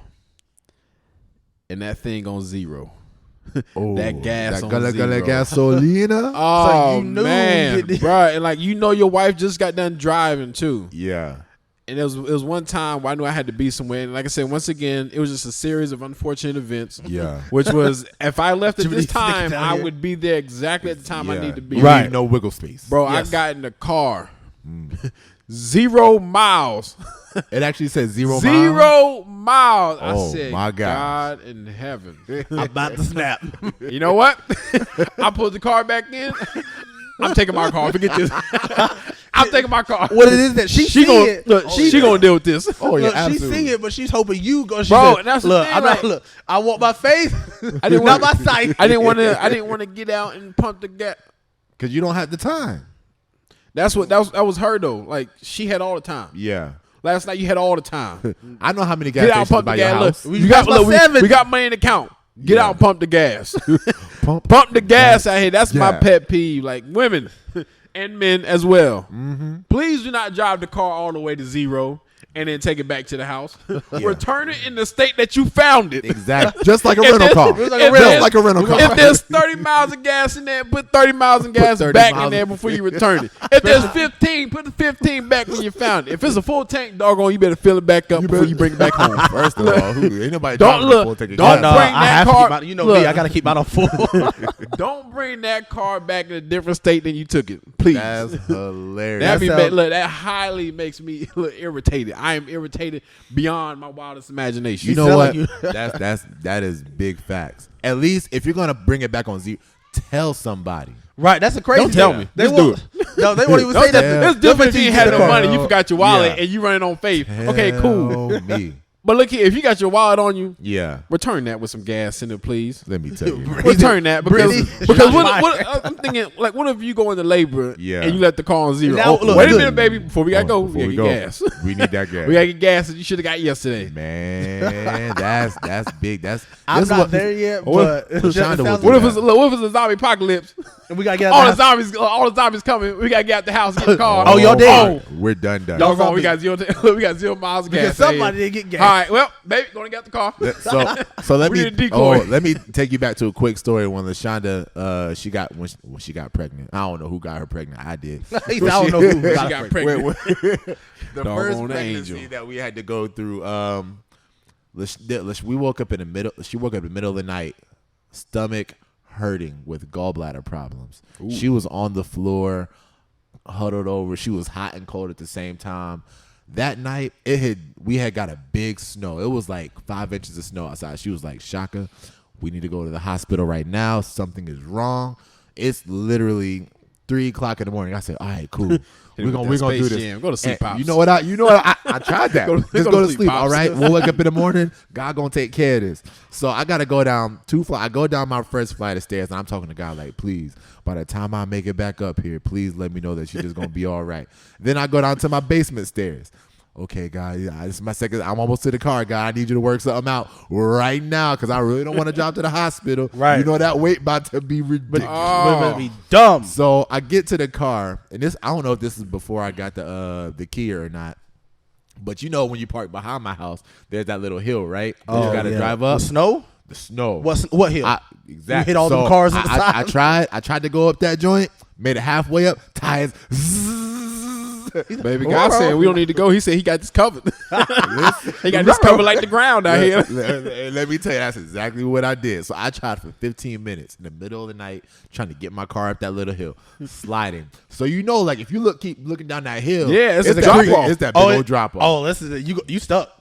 A: and that thing on zero. That gas on zero.
B: Gasolina.
A: Oh, so man, bro. And your wife just got done driving too.
B: Yeah.
A: And it was one time where I knew I had to be somewhere. And like I said, once again, it was just a series of unfortunate events.
B: Yeah.
A: Which was, if I left at this time, I would be there exactly at the time I need to be.
B: Right. No wiggle space.
A: Bro, yes. I got in the car. 0 miles.
B: It actually said 0 miles.
A: 0 miles.
B: Oh,
A: I said,
B: my
A: God in heaven.
C: I'm about to snap.
A: You know what? I pulled the car back in. I'm taking my car. Forget this. I'm taking my car.
C: What it is that she
A: gonna
C: it.
A: Look, she gonna deal with this.
B: Oh yeah,
C: look,
B: absolutely.
C: She see it, but she's hoping you go.
A: Bro, and that's the
C: look,
A: thing,
C: I want my faith. I didn't want my sight.
A: I didn't want to get out and pump the gas
B: because you don't have the time.
A: That was her though. Like she had all the time.
B: Yeah.
A: Last night you had all the time.
B: I know how many gas stations
A: pump
B: by
A: the gas.
B: your house.
A: Look, we got money in the account. Get out and pump the gas. pump the gas out here. That's my pet peeve. Like women and men as well. Mm-hmm. Please do not drive the car all the way to 0 and then take it back to the house. Return it in the state that you found it.
B: Exactly. Just like a rental car. Just like a rental car.
A: If there's 30 miles of gas in there, put 30 miles of gas back in there before you return it. If there's 15, put the 15 back when you found it. If it's a full tank, doggone, you better fill it back up before you bring it back home.
B: First of all, ain't nobody
A: don't look. Don't bring that car.
C: Me, I gotta keep mine on full.
A: Don't bring that car back in a different state than you took it, please.
B: That's hilarious.
A: That highly makes me irritated. I am irritated beyond my wildest imagination.
B: You know what? That is big facts. At least if you're gonna bring it back on 0, tell somebody.
C: Right, that's the crazy.
A: Don't tell me. Just do it.
C: No, they won't even say that.
A: It's different if you ain't had no money. You forgot your wallet
B: Yeah.
A: and you running on faith. Okay, cool.
B: Tell me.
A: But look here, if you got your wallet on you,
B: Yeah.
A: return that with some gas in it, please.
B: Let me tell you.
A: Return that
C: Breathe.
A: because what I'm thinking, like, what if you go into labor
B: Yeah.
A: and you let the car on zero?
C: Now, look,
A: Wait a
C: look.
A: minute, baby. Before we gotta go,
B: Before
A: we gotta get gas.
B: We need that gas.
A: We gotta get gas that you should have got yesterday.
B: Man, that's big. That's
C: I'm not there yet, but
B: Shonda will
C: sounds
B: do
A: What
B: that.
A: if it's a zombie apocalypse?
C: and we gotta get
A: all
C: out
A: the zombies coming. We gotta get out the house and get the car.
C: Oh, y'all dead.
B: We're done.
A: Y'all gone.
C: zombies.
A: We got 0 miles of gas.
C: Because somebody didn't get gas.
A: All right, well, baby, gonna get the car.
B: So let
A: We
B: me
A: need a decoy.
B: let me take you back to a quick story when LaShonda she got pregnant. I don't know who got her pregnant. I did.
C: I don't know who
A: She
C: got
A: got
C: pregnant.
A: pregnant.
B: The
A: Doggone
B: first
A: the
B: pregnancy
A: angel.
B: that we had to go through. We woke up in the middle. She woke up in the middle of the night, stomach hurting with gallbladder problems. She was on the floor, huddled over. She was hot and cold at the same time. That night, we had got a big snow. It was like 5 inches of snow outside. She was like, Shaka, we need to go to the hospital right now. Something is wrong. It's literally 3 o'clock in the morning. I said, all right, cool. We're gonna do this.
A: Jam. Go to sleep,
B: And
A: Pops.
B: You know what? I tried that. Just go to sleep.
A: Pops.
B: All right. We'll wake up in the morning. God gonna take care of this. So I gotta go down 2 flights. I go down my first flight of stairs, and I'm talking to God like, please, by the time I make it back up here, please let me know that she's just gonna be all right. Then I go down to my basement stairs. Okay, God, this is my second. I'm almost to the car, God. I need you to work something out right now because I really don't want to drive to the hospital.
C: Right.
B: You know that wait about to be ridiculous.
C: Women be dumb.
B: So I get to the car, and this I don't know if this is before I got the key or not. But you know when you park behind my house, there's that little hill, right? That you gotta drive up.
C: The snow?
B: The snow.
C: What hill?
B: Exactly.
C: You hit all them cars on the side?
B: I tried to go up that joint, made it halfway up, tires.
A: Baby, God said we don't need to go. He said he got this covered. He got this covered like the ground out here.
B: Let me tell you, that's exactly what I did. So I tried for 15 minutes in the middle of the night trying to get my car up that little hill, sliding. So you know, like if you keep looking down that hill,
A: Yeah, it's a
B: that
A: drop
B: big-
A: off.
B: It's that big old drop off.
C: Oh, this is you stuck.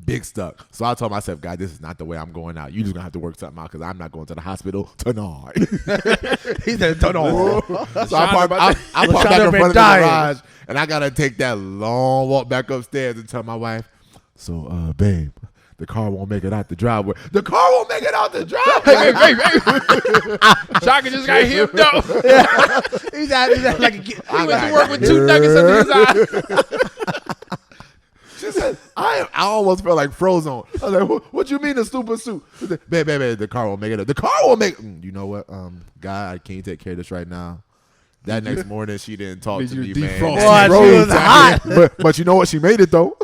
B: Big stuck. So I told myself, God, this is not the way I'm going out. You just gonna have to work something out because I'm not going to the hospital tonight.
C: He said, "Turn on."
B: So I parked back in front of the garage, and I gotta take that long walk back upstairs and tell my wife, so babe, the car won't make it out the driveway. The car won't make it out the driveway.
A: Hey. Shaka just got him though.
C: He's out like a kid.
A: He went to work with 2 nuggets under his eye.
B: She said, I almost felt like Frozone. I was like, what you mean a stupid suit? She said, babe, the car won't make it up. The car won't make it. You know what? God, can you take care of this right now? That next morning, she didn't talk to me, man.
C: Boy, she was hot.
B: But you know what? She made it, though.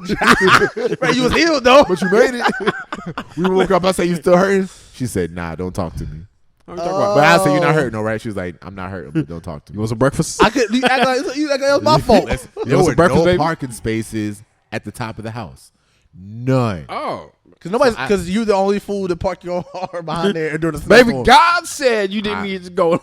C: Right, you was healed, though.
B: But you made it. We woke up. I said, you still hurting? She said, nah, don't talk to me. But I said, you're not hurting, all right? She was like, I'm not hurting, but don't talk to me.
A: You want some breakfast?
C: I could. You act like it was my fault.
B: There
A: was
B: were
A: a breakfast,
B: no
A: baby?
B: parking spaces at the top of the house. None.
A: Oh.
C: Because you're the only fool to park your car behind there during the
A: Baby,
C: snowstorm.
A: God said you didn't need to go.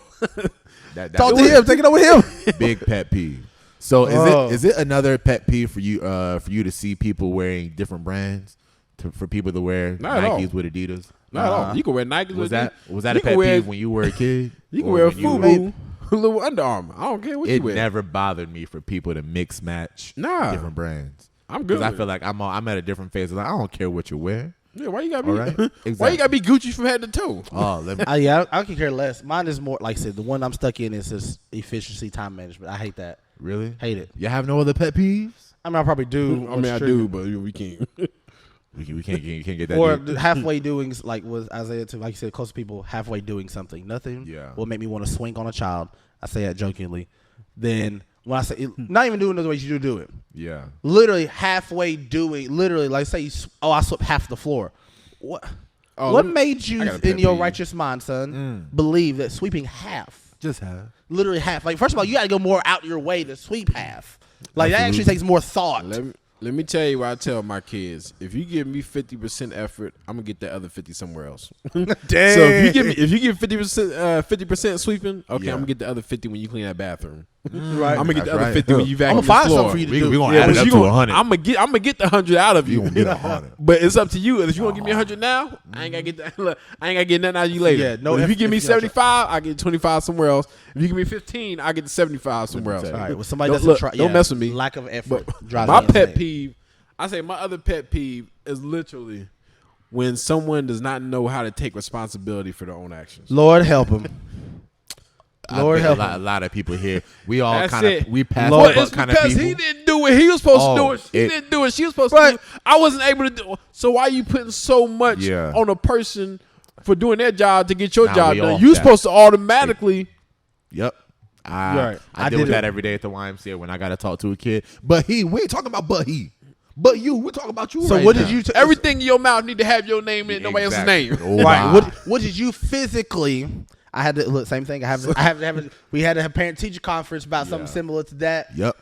B: That
C: Talk to
B: was
C: him. Take it up with him.
B: big pet peeve. So is it another pet peeve for you to see people wearing different brands for people to wear
A: Not at all.
B: Nikes with Adidas?
A: Not at all. You can wear Nikes.
B: Was
A: with
B: that a pet peeve when you were a kid?
A: You can
B: Or
A: wear a
B: when you
A: FUBU, a little Under Armour. I don't care what you
B: It
A: wear.
B: never bothered me for people to mix match different brands.
A: I'm good.
B: Because I
A: with
B: feel
A: it.
B: like I'm at a different phase. Like I don't care what you wear.
A: Yeah, why you gotta be?
B: All right.
A: Why
B: Exactly.
A: you gotta be Gucci from head to toe?
B: Oh, let me.
C: Yeah, I can care less. Mine is more like I said. The one I'm stuck in is just efficiency, time management. I hate that.
B: Really?
C: Hate it.
B: You have no other pet peeves?
C: I mean, I probably do.
A: I mean, I do, but we can't.
B: We can't get that.
C: Or
B: deep.
C: halfway doing, like with Isaiah, to like you said, close to people halfway doing something. Nothing will make me want to swing on a child. I say that jokingly. Then when I say not even doing it the way you do it.
B: Yeah.
C: Literally halfway doing. Literally, like say, I swept half the floor. What?
A: Oh,
C: What made you,
A: I got a pet
C: in your
A: peeve.
C: righteous mind, son, believe that sweeping half,
B: Just have.
C: literally half, like first of all, you got to go more out your way to sweep half. Like that actually takes more thought.
A: Let me tell you what I tell my kids. If you give me 50% effort, I'm gonna get that other 50 somewhere else.
C: Damn.
A: So if you give 50% sweeping, okay,
B: Yeah.
A: I'm gonna get the other 50 when you clean that bathroom.
C: Right.
A: I'm gonna get
B: That's
A: the other
B: right.
A: 50 when you vacuum
C: I'm gonna find
A: the floor.
C: something for you to do.
B: We gonna
A: Yeah,
B: add
A: but
B: it up
A: you
B: to
A: gonna,
B: 100.
A: I'm gonna get the 100 out of
B: You
A: you.
B: gonna get 100.
A: But it's up to you. If you want to give me 100 now, I ain't gotta get that. Look, I ain't gotta get nothing out of you later.
C: Yeah, no,
A: But if you give me
C: if you're not
A: 75, I get 25 somewhere else. If you give me 15, I get the 75 somewhere else.
B: tell
C: All
B: you.
C: right. Well, somebody
A: Don't,
C: doesn't
A: look,
C: try.
A: don't mess with me.
C: Lack of effort.
A: But
C: drives
A: my
C: me
A: pet
C: insane.
A: peeve, I say my other pet peeve is literally when someone does not know how to take responsibility for their own actions.
C: Lord help him. Lord
B: I
C: help
B: think a
C: him.
B: lot of people here. We all
A: That's
B: kind
A: it.
B: of we pass
A: Well,
B: the buck
A: it's
B: kind of
A: because
B: people.
A: he didn't do what he was supposed to do.
B: Oh,
A: It. He
B: it-
A: didn't do what she was supposed
C: Right.
A: to do. I wasn't able to do. So why are you putting so much
B: Yeah.
A: on a person for doing their job to get your
B: Nah,
A: job
B: we
A: done?
B: off
A: You
B: that.
A: supposed to automatically.
B: Yep.
C: Right.
B: I
C: I
B: deal
C: did
B: with that
C: it.
B: every day at the YMCA when I got to talk to a kid. But we ain't talking about but he. But you, we're talking about you.
C: So
B: right
C: what
B: now.
C: did you?
A: Everything in your mouth need to have your name in it, nobody else's
B: Exactly.
A: name.
B: Oh,
C: Right.
B: my.
C: What did you physically? I had to look. Same thing. I have to have. We had a parent teacher conference about something
B: Yeah.
C: similar to that.
B: Yep.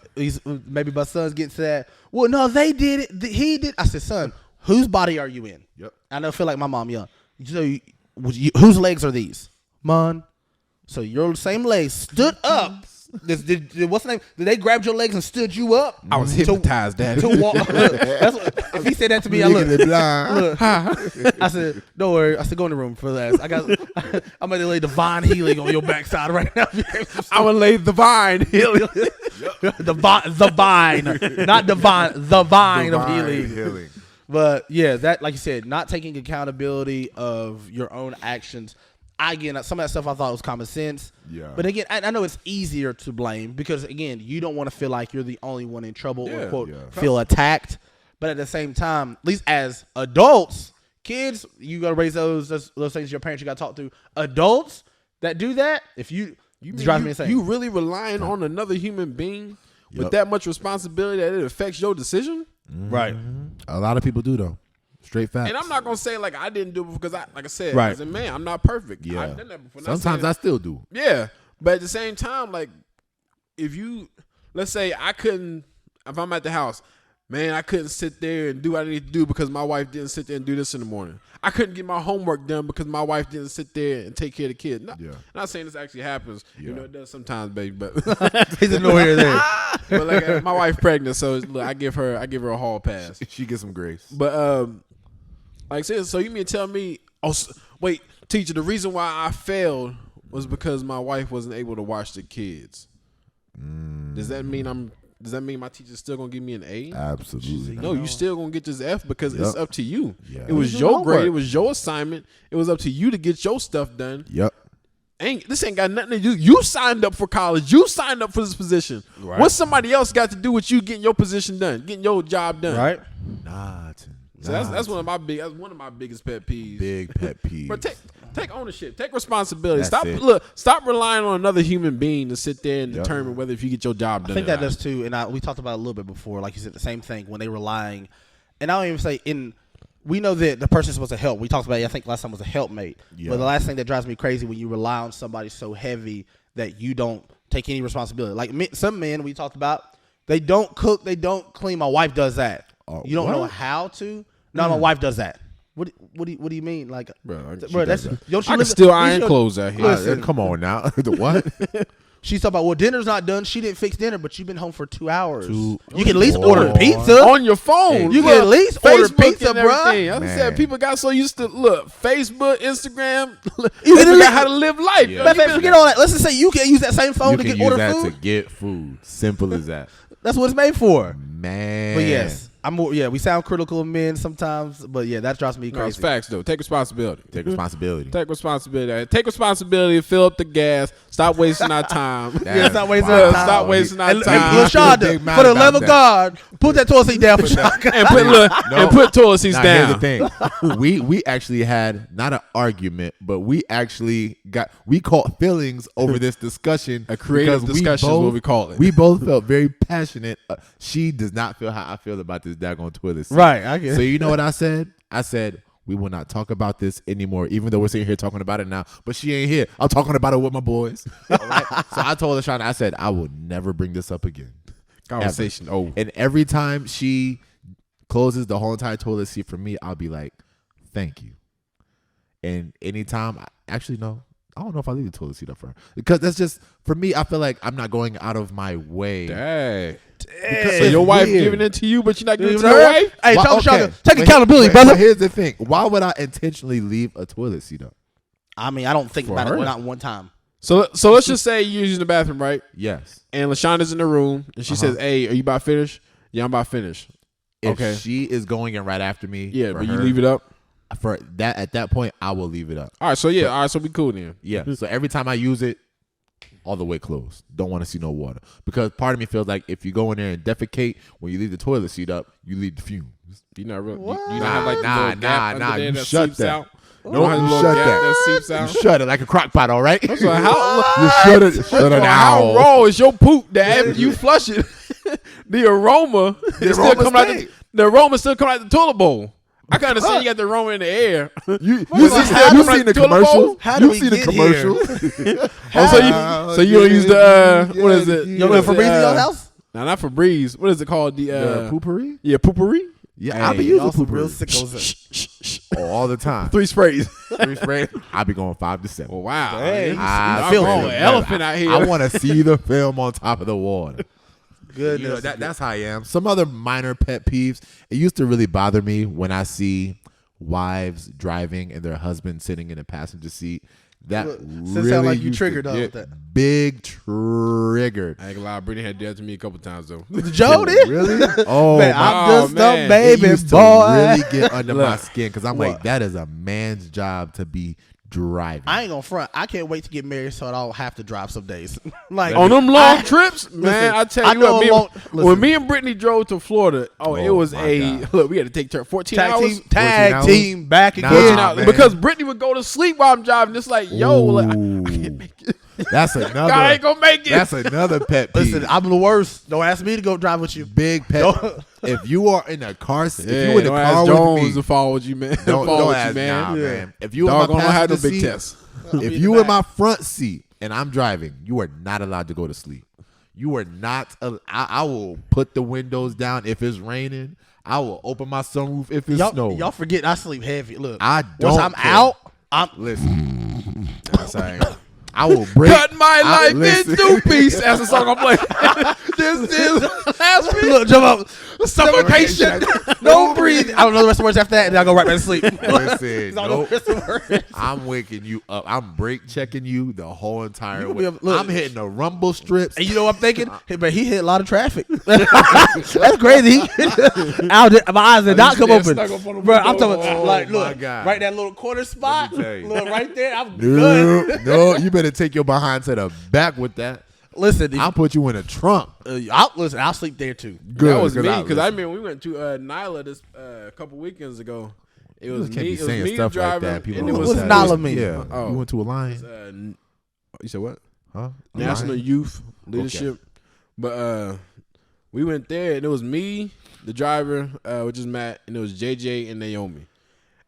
C: Maybe my son's getting to that. Well, no, they did it. He did. I said, son, whose body are you in?
B: Yep.
C: I know. Feel like my mom young. So whose legs are these? Mine. So your same legs stood up. What's the name? Did they grab your legs and stood you up?
A: I was hypnotized, Daddy.
C: To walk. That's what, if he said that to me, I
B: Legally
C: look.
B: blind.
C: I said, "Don't worry." I said, "Go in the room for that." I'm gonna lay divine healing on your backside right now.
A: I'm gonna lay the vine.
C: the vine, not divine, the vine of healing. But yeah, that, like you said, not taking accountability of your own actions. Again, some of that stuff I thought was common sense.
B: Yeah.
C: But again, I know it's easier to blame because again, you don't want to feel like you're the only one in trouble or quote feel attacked. But at the same time, at least as adults, kids, you gotta raise those things. Your parents, you gotta talk to. Adults that do that, if you drive me insane.
A: You really relying on another human being with
B: Yep.
A: that much responsibility that it affects your decision?
C: right.
B: A lot of people do though. Straight facts.
A: And I'm not gonna say like I didn't do it because like I said,
C: Right.
A: as a man, I'm not perfect.
B: Yeah.
A: I've done that before. Not
B: Sometimes
A: saying-
B: I still do.
A: yeah, but at the same time, like if you, let's say if I'm at the house, man, I couldn't sit there and do what I need to do because my wife didn't sit there and do this in the morning. I couldn't get my homework done because my wife didn't sit there and take care of the kid. Not saying this actually happens. You know, it does sometimes, baby, but
C: He's a no here there.
A: but like my wife's pregnant, so look, I give her a hall pass.
B: She gets some grace.
A: But like I said, so you mean to tell me? Oh, wait, teacher. The reason why I failed was because my wife wasn't able to watch the kids. Does that mean Does that mean my teacher's still gonna give me an A?
B: Absolutely.
A: No, you still gonna get this F because it's up to you.
B: Yeah.
A: It was
C: It's
A: your
C: homework.
A: grade. It was your assignment. It was up to you to get your stuff done.
B: Yep.
A: This ain't got nothing to do. You signed up for college. You signed up for this position.
C: Right.
A: What's somebody else got to do with you getting your position done, getting your job done?
C: Right.
B: Nothing.
A: So that's one of my biggest pet peeves.
B: Big pet peeve.
A: But take ownership, take responsibility.
B: That's
A: Stop relying on another human being to sit there and
B: Yep.
A: determine whether if you get your job done.
C: I think
A: or
C: that
A: not.
C: does too, and we talked about it a little bit before. Like you said, the same thing when they relying, and I don't even say we know that the person's supposed to help. We talked about it, I think last time was a helpmate.
B: Yeah.
C: But the last thing that drives me crazy when you rely on somebody so heavy that you don't take any responsibility. Like some men we talked about, they don't cook, they don't clean. My wife does that. You don't know how to. No, my wife does that. What do you mean? Like,
A: Bro,
C: that's don't you
A: I can
C: live-
A: still iron
C: you-
A: clothes out here.
C: Listen.
B: Come on now. The what?
C: She's talking about, well, dinner's not done. She didn't fix dinner, but you've been home for 2 hours.
B: Two-
C: You can at least
B: Boy.
C: order pizza.
A: On your phone.
C: You can at least order pizza,
A: and
C: bruh.
A: everything. As I
B: Man.
A: said, people got so used to Facebook, Instagram.
C: You
A: They
C: can
A: forgot
C: li-
A: how to live life.
B: Yeah.
A: Yo,
C: Matter of
A: you
C: fact,
A: been-
C: forget all that. Let's just say you can use that same phone
B: You
C: to
B: can
C: get
B: use
C: order
B: that
C: food.
B: to get food. Simple as that.
C: That's what it's made for.
B: Man.
C: But yes, we sound critical of men sometimes, but yeah, that drives me
A: No, it's
C: crazy.
A: facts though. Take responsibility.
B: Take responsibility.
A: Take responsibility. Take responsibility. Fill up the gas. Stop wasting our time.
C: Yeah, stop wasting
B: Wow.
C: our time.
A: Stop wasting our
C: And
A: time.
C: Lashonda,
B: Big mouth
C: for the
B: about
C: love of
B: that.
C: God, put that toilet seat down for Shaka.
A: and put toilet seats
B: Now,
A: down.
B: here's the thing. we actually had not an argument, but we caught feelings over this discussion.
A: A creative
B: because
A: discussion is what we call it.
B: We both felt very passionate. She does not feel how I feel about this daggone toilet seat.
C: Right, I get it.
B: So you know what I said? I said, we will not talk about this anymore, even though we're sitting here talking about it now. But she ain't here. I'm talking about it with my boys. All right? So I told Lashana, I said, I will never bring this up again.
A: Conversation over.
B: And every time she closes the whole entire toilet seat for me, I'll be like, thank you. And anytime, actually, no. I don't know if I leave the toilet seat up for her because that's just for me. I feel like I'm not going out of my way.
A: Dang.
B: Because
A: So your
B: it's
A: wife
B: weird.
A: giving it to you, but you're not giving it to
C: Her?
A: your wife?
C: Hey,
B: Why-
C: take
B: but
C: accountability,
B: but
C: brother.
B: here's the thing: why would I intentionally leave a toilet seat up?
C: I mean, I don't think
A: For
C: about
A: her?
C: it not one time.
A: So let's just say you're using the bathroom, right?
B: Yes.
A: And LaShonda's in the room, and she says, "Hey, are you about finished? Yeah, I'm about finished."
B: If
A: Okay.
B: she is going in right after me,
A: Yeah,
B: for
A: but you
B: her,
A: leave it up.
B: for that. At that point, I will leave it up.
A: All right, so we cool then.
B: Yeah. So every time I use it, all the way closed. Don't want to see no water because part of me feels like if you go in there and defecate when you leave the toilet seat up, you leave the fumes.
A: You not real.
C: What?
A: You don't have like the little gap under there
B: You
A: that
B: shut
A: seeps
B: that.
A: out.
B: No,
A: don't have
B: you
A: the little
B: shut
A: gap
B: that.
A: that seeps
B: You
A: out.
B: shut it like a crock pot, all right?
A: So how
B: You shut it. Shut it
A: how
B: out.
A: raw is your poop that after you flush it, the aroma is still
B: aroma
A: coming out
B: stay.
A: the aroma still coming out the toilet bowl. I can understand you got the aroma in the air.
B: You
A: Is it still
B: you
A: coming out
B: seen the
A: toilet bowl?
B: commercials?
C: How do
B: You
C: we
B: see the
C: get here?
B: commercials?
A: Oh, so you don't use the what is it?
C: You
A: What
C: went
A: is
C: for
A: it,
C: Breezy in your house?
A: No, not Febreze. What is it called? The
B: The poopery?
A: yeah, poopery.
B: Yeah, I be
A: Hey,
B: using
C: Y'all some real
B: poopery
C: sickos.
B: all the time.
A: 3 sprays.
B: 3 sprays. I be going 5 to 7.
A: Oh, wow.
C: Dang.
B: I
A: I
C: feel
A: feel
C: it.
A: an elephant out here.
B: I want to see the film on top of the water.
C: Goodness.
B: You know, that's how I am. Some other minor pet peeves. It used to really bother me when I see wives driving and their husband sitting in a passenger seat. That
C: Look,
B: really
C: sound like you
B: used to
C: triggered up
B: get
C: with that.
B: big triggered.
A: I ain't gonna lie, Brittany had that to me a couple times though.
C: Joe did?
B: Really? Oh,
C: Man,
B: my
C: I'm just
A: man.
C: a baby
B: it used to
C: boy.
B: really get under my
A: Look.
B: skin because I'm
C: What?
B: like, that is a man's job to be driving.
C: I ain't gonna front. I can't wait to get married so I don't have to drive some days. Like
A: On them long
C: I-
A: trips, man,
C: listen,
A: I tell
C: I
A: you
C: know
A: what,
C: a long-
A: when
C: listen.
A: me and Brittany drove to Florida, it
B: Oh,
A: was
B: my
A: a
B: God.
A: look. We had to take 14
C: tag
A: hours.
C: team,
B: 14
C: tag
B: hours?
C: team, back
B: Nah,
C: again.
A: 14 hours.
B: man.
A: Because Brittany would go to sleep while I'm driving. It's like, yo, like, I
B: Ooh.
A: can't make it.
B: That's another.
A: God ain't gonna make it.
B: That's another pet peeve.
C: Listen, I'm the worst. Don't ask me to go drive with you.
B: Big pet.
C: Don't-
B: If you are in a car, if
A: Yeah,
B: you in the
A: don't
B: car
A: ask
B: with
A: Jones
B: me,
A: to follow with you, man.
B: don't
A: follow with
B: ask,
A: you, man.
B: nah,
C: Yeah.
B: man. If you in
A: Dog
B: my
A: don't have no
B: passenger
A: big
B: seat,
A: test.
B: if you in my front seat and I'm driving, you are not allowed to go to sleep. You are not. I will put the windows down if it's raining. I will open my sunroof if it's snowing.
C: Y'all forget I sleep heavy. Look,
B: I
C: once
B: don't
C: I'm
B: care.
C: out, I'm
B: Listen,
A: That's all right.
B: I will break.
A: Cut my life
B: listen.
A: into pieces. That's the song I'm playing. this is last week.
C: look, jump up,
A: Suffocation.
C: no breathe. I don't know the rest of the words after that, and I go right back to sleep.
B: Listen,
C: I don't know
B: nope.
C: the rest of the words.
B: I'm waking you up. I'm brake checking you the whole entire
C: You gonna
B: way.
C: be able- look.
B: I'm hitting the rumble strips.
C: And you know what I'm thinking? Hey, but he hit a lot of traffic. That's crazy. My eyes did not come
A: there
C: open.
A: stuck up on the
C: Bro, I'm
A: window.
C: talking
B: Oh,
C: like,
B: my
C: look,
B: God.
C: right that little corner spot.
B: tell you.
C: Look, right there. I'm
B: No,
C: good.
B: no, you better take your behind to the back with that.
C: Listen,
B: I'll put you in a trunk.
C: I'll sleep there too.
B: Good,
A: That was me
B: I
A: because I
B: listen.
A: mean we went to Nyla this a couple weekends ago. It was
B: You can't
A: me.
B: be
A: It was
B: saying
A: me
B: stuff like
A: driving,
B: that. People
A: and it
B: don't
A: was
C: What's
B: understand.
C: Nyla mean?
B: Yeah,
A: Oh.
B: you went to a line,
A: you said what?
B: huh? A
A: National
B: line?
A: Youth Leadership. But we went there and it was me, the driver, which is Matt, and it was JJ and Naomi.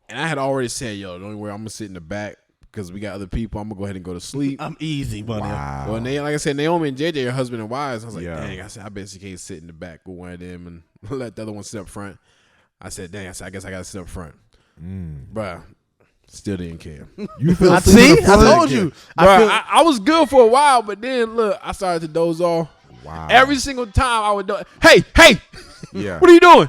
A: And I had already said, yo, don't worry, I'm gonna sit in the back because we got other people. I'm gonna go ahead and go to sleep.
C: I'm easy, buddy.
B: Wow.
A: Well, like I said, Naomi and JJ are husband and wives. I was like,
B: Yeah.
A: dang, I said, I basically can't sit in the back with one of them and let the other one sit up front. I said, dang, I guess I got to sit up front. Bruh, still didn't care.
B: You feel
C: See, I told you.
A: Bruh, I was good for a while, but then, look, I started to doze off.
B: Wow.
A: Every single time I would do hey,
B: Yeah.
A: what are you doing?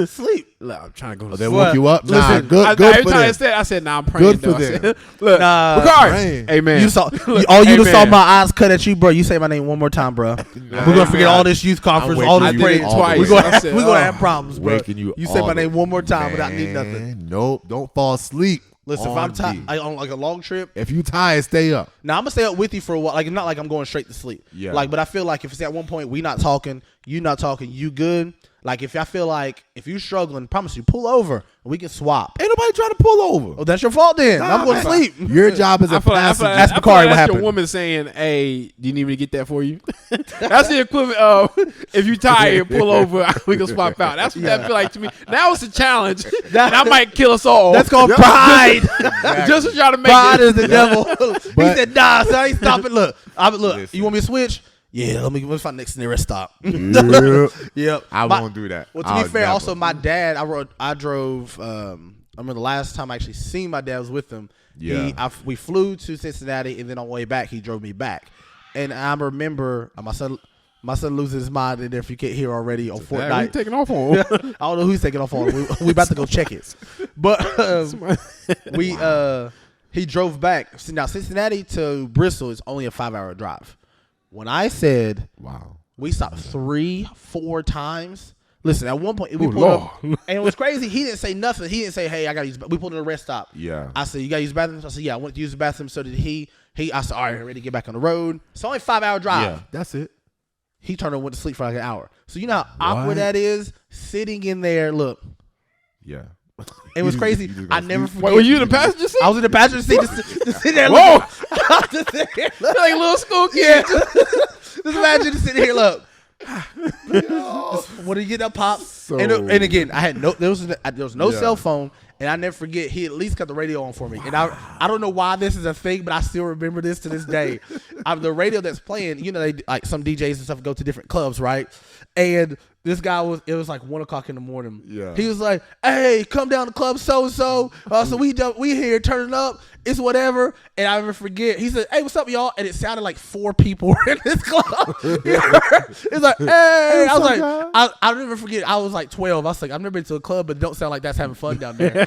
C: sleep.
A: Look, I'm trying to go to
B: They
A: sleep.
B: woke you up. Nah,
C: Listen,
B: good
A: Every
B: for
A: time
B: them.
A: I said, nah, I'm praying.
B: Good for
A: though. I
B: them.
A: said, look,
C: Nah,
A: Ricard,
B: praying.
A: hey, man.
C: You saw,
A: Look,
C: you
A: hey,
C: just saw
A: man.
C: my eyes cut at you, bro. You say my name one more time, bro. We're gonna forget all this youth conference,
B: I'm
C: all
B: waking
C: this
B: you
C: prayer.
B: up twice.
C: We're gonna,
A: I said,
C: we gonna
A: oh.
C: have problems, bro.
B: Waking you.
C: You say
B: all
C: my name
B: the-
C: one more time without needing nothing.
B: Man, Nope. Don't fall asleep.
C: Listen, if
B: on
C: I'm tired,
B: me.
C: on like a long trip,
B: If you tired, stay up.
C: now I'm gonna stay up with you for a while. Like, not like I'm going straight to sleep.
B: Yeah.
C: Like, but I feel like if it's at one point we not talking, you not talking, you good. Like, if I feel like if you struggling, promise you, pull over and we can swap.
B: Ain't nobody trying to pull over.
C: Oh, that's your fault then. I'm going to sleep.
B: Your job is a
A: I feel like
B: passenger.
C: Ask
A: I feel
C: Bakari
A: like
C: what
A: that's your
C: happened.
A: woman saying, "Hey, do you need me to get that for you?" That's the equivalent of if you tired, pull over, we can swap out. That's what that feel like to me. Now it's a challenge, and I might kill us all.
C: That's called pride.
A: just to try to make
C: Pride
A: it.
C: is the devil. He
B: But-
C: said, "Nah, son, I ain't stopping." Look, look.
B: Listen.
C: You want me to switch? Yeah, let me find next nearest stop.
B: Yep.
C: Yep.
B: I
C: My-
B: won't do that.
C: Well, to be
B: I'll
C: fair,
B: never.
C: also my dad, I drove. I remember the last time I actually seen my dad was with him,
B: Yeah.
C: We flew to Cincinnati, and then on the way back, he drove me back. And I remember my son losing his mind in there. If you can't hear already on Fortnite,
A: we taking off on.
C: I don't know who's taking off on. We about to go check it. But he drove back. Now Cincinnati to Bristol is only a 5-hour drive. When I said,
B: wow,
C: we stopped 3-4 times. Listen, at one point we pulled up, and it was crazy. He didn't say nothing. He didn't say, "Hey, I got to use." We pulled in a rest stop.
B: Yeah.
C: I said, "You got to use the bathroom." I said, "Yeah, I went to use the bathroom." So did he. I said, "All right, ready to get back on the road." It's only a 5-hour drive.
B: Yeah, that's it.
C: He turned and went to sleep for like an hour. So you know how awkward that is, sitting in there. Look,
B: yeah.
C: it was crazy. I never forget.
A: Were you in the passenger seat?
C: I was in the passenger seat, just sitting there.
A: Whoa!
C: Just sitting there,
A: Like a little school kid.
C: Just imagine just sitting here. Look. When he get up, pop, and again, I had there was no cell phone, and I never forget. He at least got the radio on for me, and I don't know why this is a thing, but I still remember this to this day. The radio that's playing, you know, they like some DJs and stuff go to different clubs, right? And this guy it was like 1 o'clock in the morning.
B: Yeah.
C: He was like, "Hey, come down to club so and so. So we here turning up. It's whatever." And I never forget. He said, "Hey, what's up, y'all?" And it sounded like 4 people were in this club. It's like, "Hey," I was like, I'll never forget. I was like 12. I was like, I've never been to a club, but it don't sound like that's having fun down there.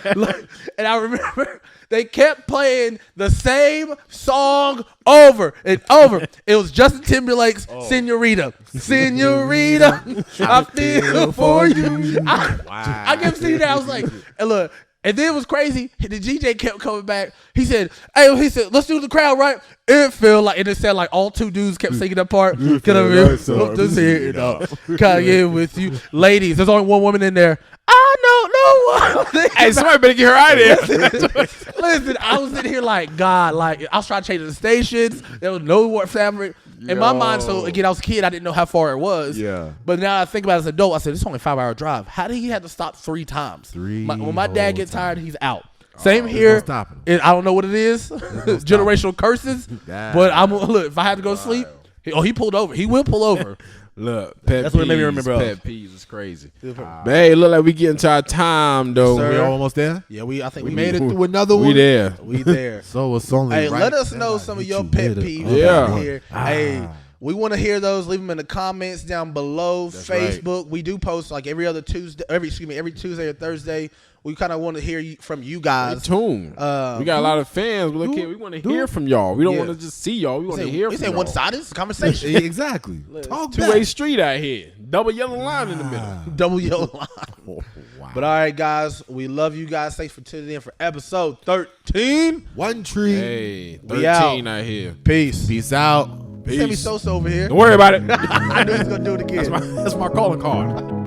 C: And I remember they kept playing the same song over and over. It was Justin Timberlake's "Senorita." Senorita, I feel for you. I kept singing that. I was like, and look. And then it was crazy. The DJ kept coming back. He said, let's do the crowd, right? It felt like, and it sounded like all 2 dudes kept singing that part. Can I just hear it up? Can I get with you? Ladies, there's only one woman in there. I don't know.
A: Hey, somebody better get her out of there.
C: Listen, I was in here like, God, like, I was trying to change the stations. There was no more fabric. In my mind, so again, I was a kid. I didn't know how far it was.
B: Yeah.
C: But now I think about it as an adult. I said, it's only a 5-hour drive. How did he have to stop 3 times? When my dad gets tired, he's out. Same here. I don't know what it is. Generational curses. But look, if I had to go to sleep, he pulled over. He will pull over.
A: Look,
C: that's what it made me remember.
A: Pet peeves is crazy. But hey, it look like we getting to our time though.
C: Yes,
B: we almost there.
C: Yeah, I think
B: we made it through another one.
A: We there.
C: We there.
B: So it's only.
C: Hey,
B: right
C: let us know some of your pet peeves.
A: Yeah.
C: Here. Hey. We want to hear those. Leave them in the comments down below.
B: That's
C: Facebook.
B: Right.
C: We do post like every Tuesday or Thursday. We kind of want to hear from you guys.
A: Stay tuned. We got a lot of fans. But we want to hear from y'all. We don't want to just see y'all. We want to hear from y'all.
C: It's one-sided. It's a conversation.
B: Exactly. Talk
A: two-way street out here. Double yellow line in the middle.
C: Double yellow line. Wow. But all right, guys. We love you guys. Thanks for tuning in for episode 13.
B: One tree.
A: Hey, 13 out here.
C: Peace.
B: Peace out.
C: Sammy Sosa over here.
A: Don't worry about it.
C: I knew he was going to do it again.
A: That's my calling card.